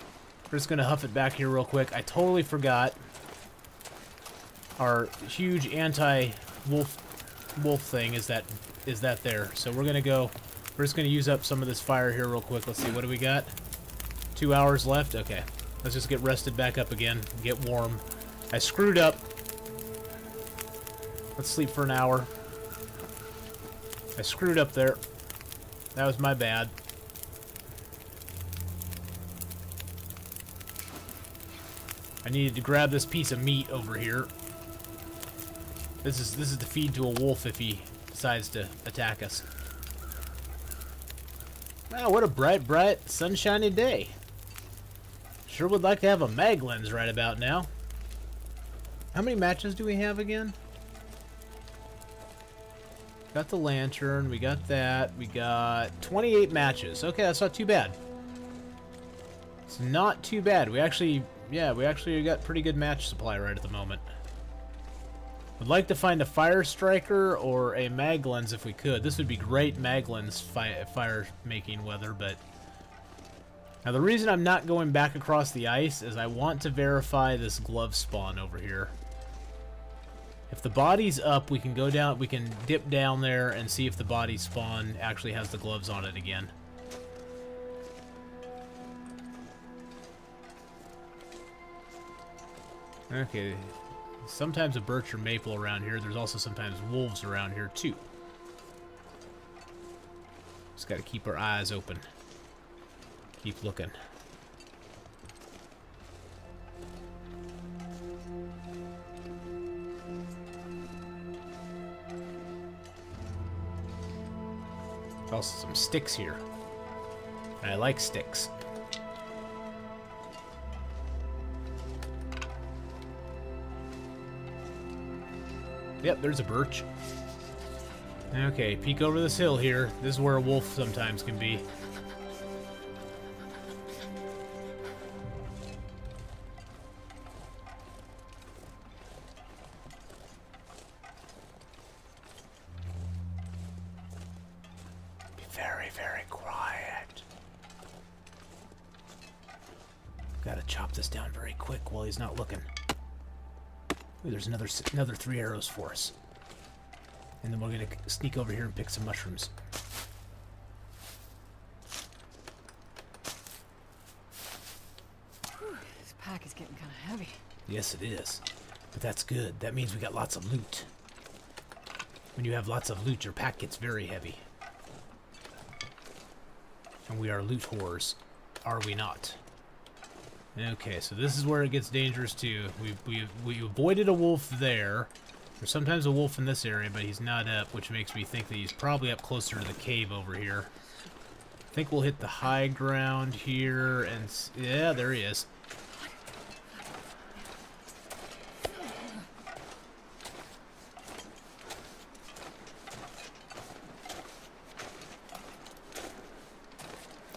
We're just going to huff it back here real quick. I totally forgot our huge anti-wolf thing is that there. So we're going to go... We're just going to use up some of this fire here real quick. Let's see, what do we got? 2 hours left? Okay. Let's just get rested back up again. Get warm. I screwed up. Let's sleep for an hour. I screwed up there. That was my bad. I needed to grab this piece of meat over here. This is to feed to a wolf if he decides to attack us. Wow, what a bright, sunshiny day. Sure would like to have a mag lens right about now. How many matches do we have again? Got the lantern, we got that, we got 28 matches. Okay, that's not too bad. It's not too bad. We actually got pretty good match supply right at the moment. Would like to find a fire striker or a mag lens if we could. This would be great mag lens fire making weather, but now the reason I'm not going back across the ice is I want to verify this glove spawn over here. If the body's up, we can go down, we can dip down there and see if the body spawn actually has the gloves on it again. Okay. Sometimes a birch or maple around here. There's also sometimes wolves around here too. Just gotta keep our eyes open. Keep looking. Also some sticks here. And I like sticks. Yep, there's a birch. Okay, peek over this hill here. This is where a wolf sometimes can be. Be very, very quiet. Gotta chop this down very quick while he's not looking. Ooh, there's another 3 arrows for us. And then we're going to sneak over here and pick some mushrooms. Whew, this pack is getting kind of heavy. Yes, it is. But that's good. That means we got lots of loot. When you have lots of loot, your pack gets very heavy. And we are loot whores. Are we not? Okay, so this is where it gets dangerous too. We avoided a wolf there. There's sometimes a wolf in this area, but he's not up, which makes me think that he's probably up closer to the cave over here. I think we'll hit the high ground here, and yeah, there he is.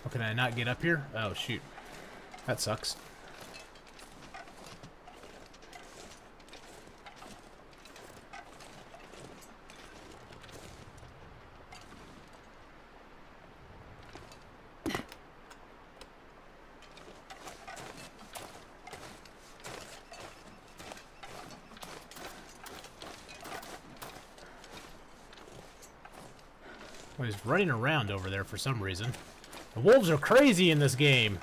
Oh, can I not get up here? Oh, shoot. That sucks. Well, he's running around over there for some reason. The wolves are crazy in this game.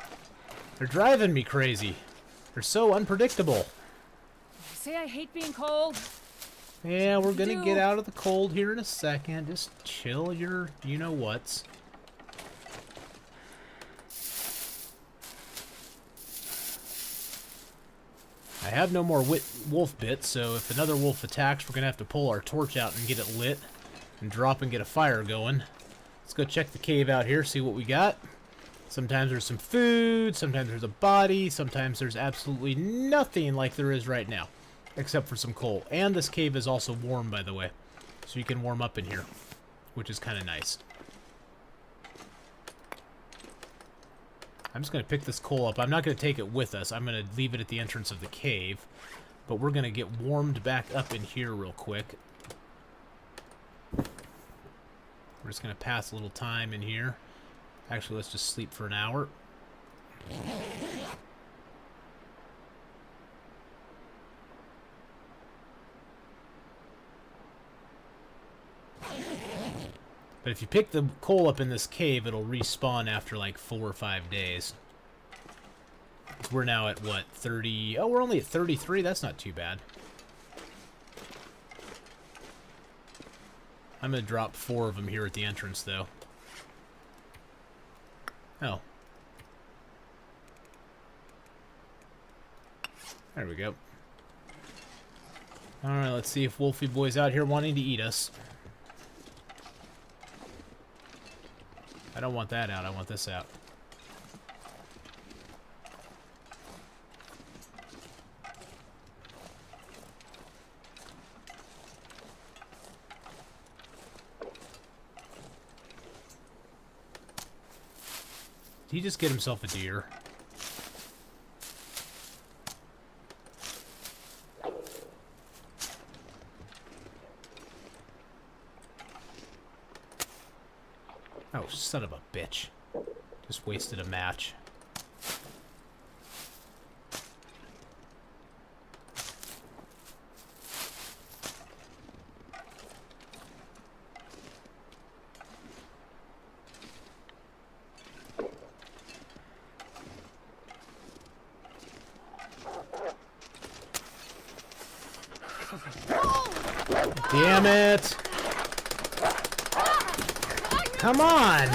They're driving me crazy. They're so unpredictable. Say I hate being cold. Yeah, we're gonna get out of the cold here in a second. Just chill your you-know-whats. I have no more wolf bits, so if another wolf attacks, we're gonna have to pull our torch out and get it lit and drop and get a fire going. Let's go check the cave out here, see what we got. Sometimes there's some food, sometimes there's a body, sometimes there's absolutely nothing like there is right now, except for some coal. And this cave is also warm, by the way, so you can warm up in here, which is kind of nice. I'm just going to pick this coal up. I'm not going to take it with us. I'm going to leave it at the entrance of the cave, but we're going to get warmed back up in here real quick. We're just going to pass a little time in here. Actually, let's just sleep for an hour. But if you pick the coal up in this cave, it'll respawn after like 4 or 5 days. We're now at what, 30? Oh, we're only at 33. That's not too bad. I'm going to drop 4 of them here at the entrance, though. Oh. There we go. Alright, let's see if Wolfie Boy's out here wanting to eat us. I don't want that out, I want this out. Did he just get himself a deer? Oh, son of a bitch. Just wasted a match. Damn it! Come on!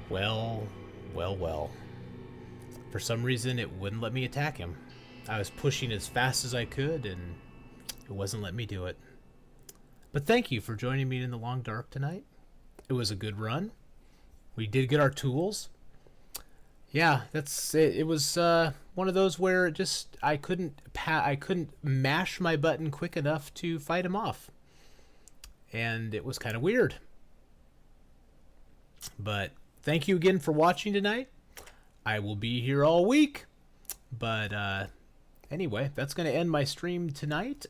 Well, well, well. For some reason, it wouldn't let me attack him. I was pushing as fast as I could, and it wasn't letting me do it. But thank you for joining me in the long dark tonight. It was a good run. We did get our tools. Yeah, that's it. It was one of those where it just I couldn't mash my button quick enough to fight him off, and it was kind of weird. But thank you again for watching tonight. I will be here all week, but anyway, that's going to end my stream tonight.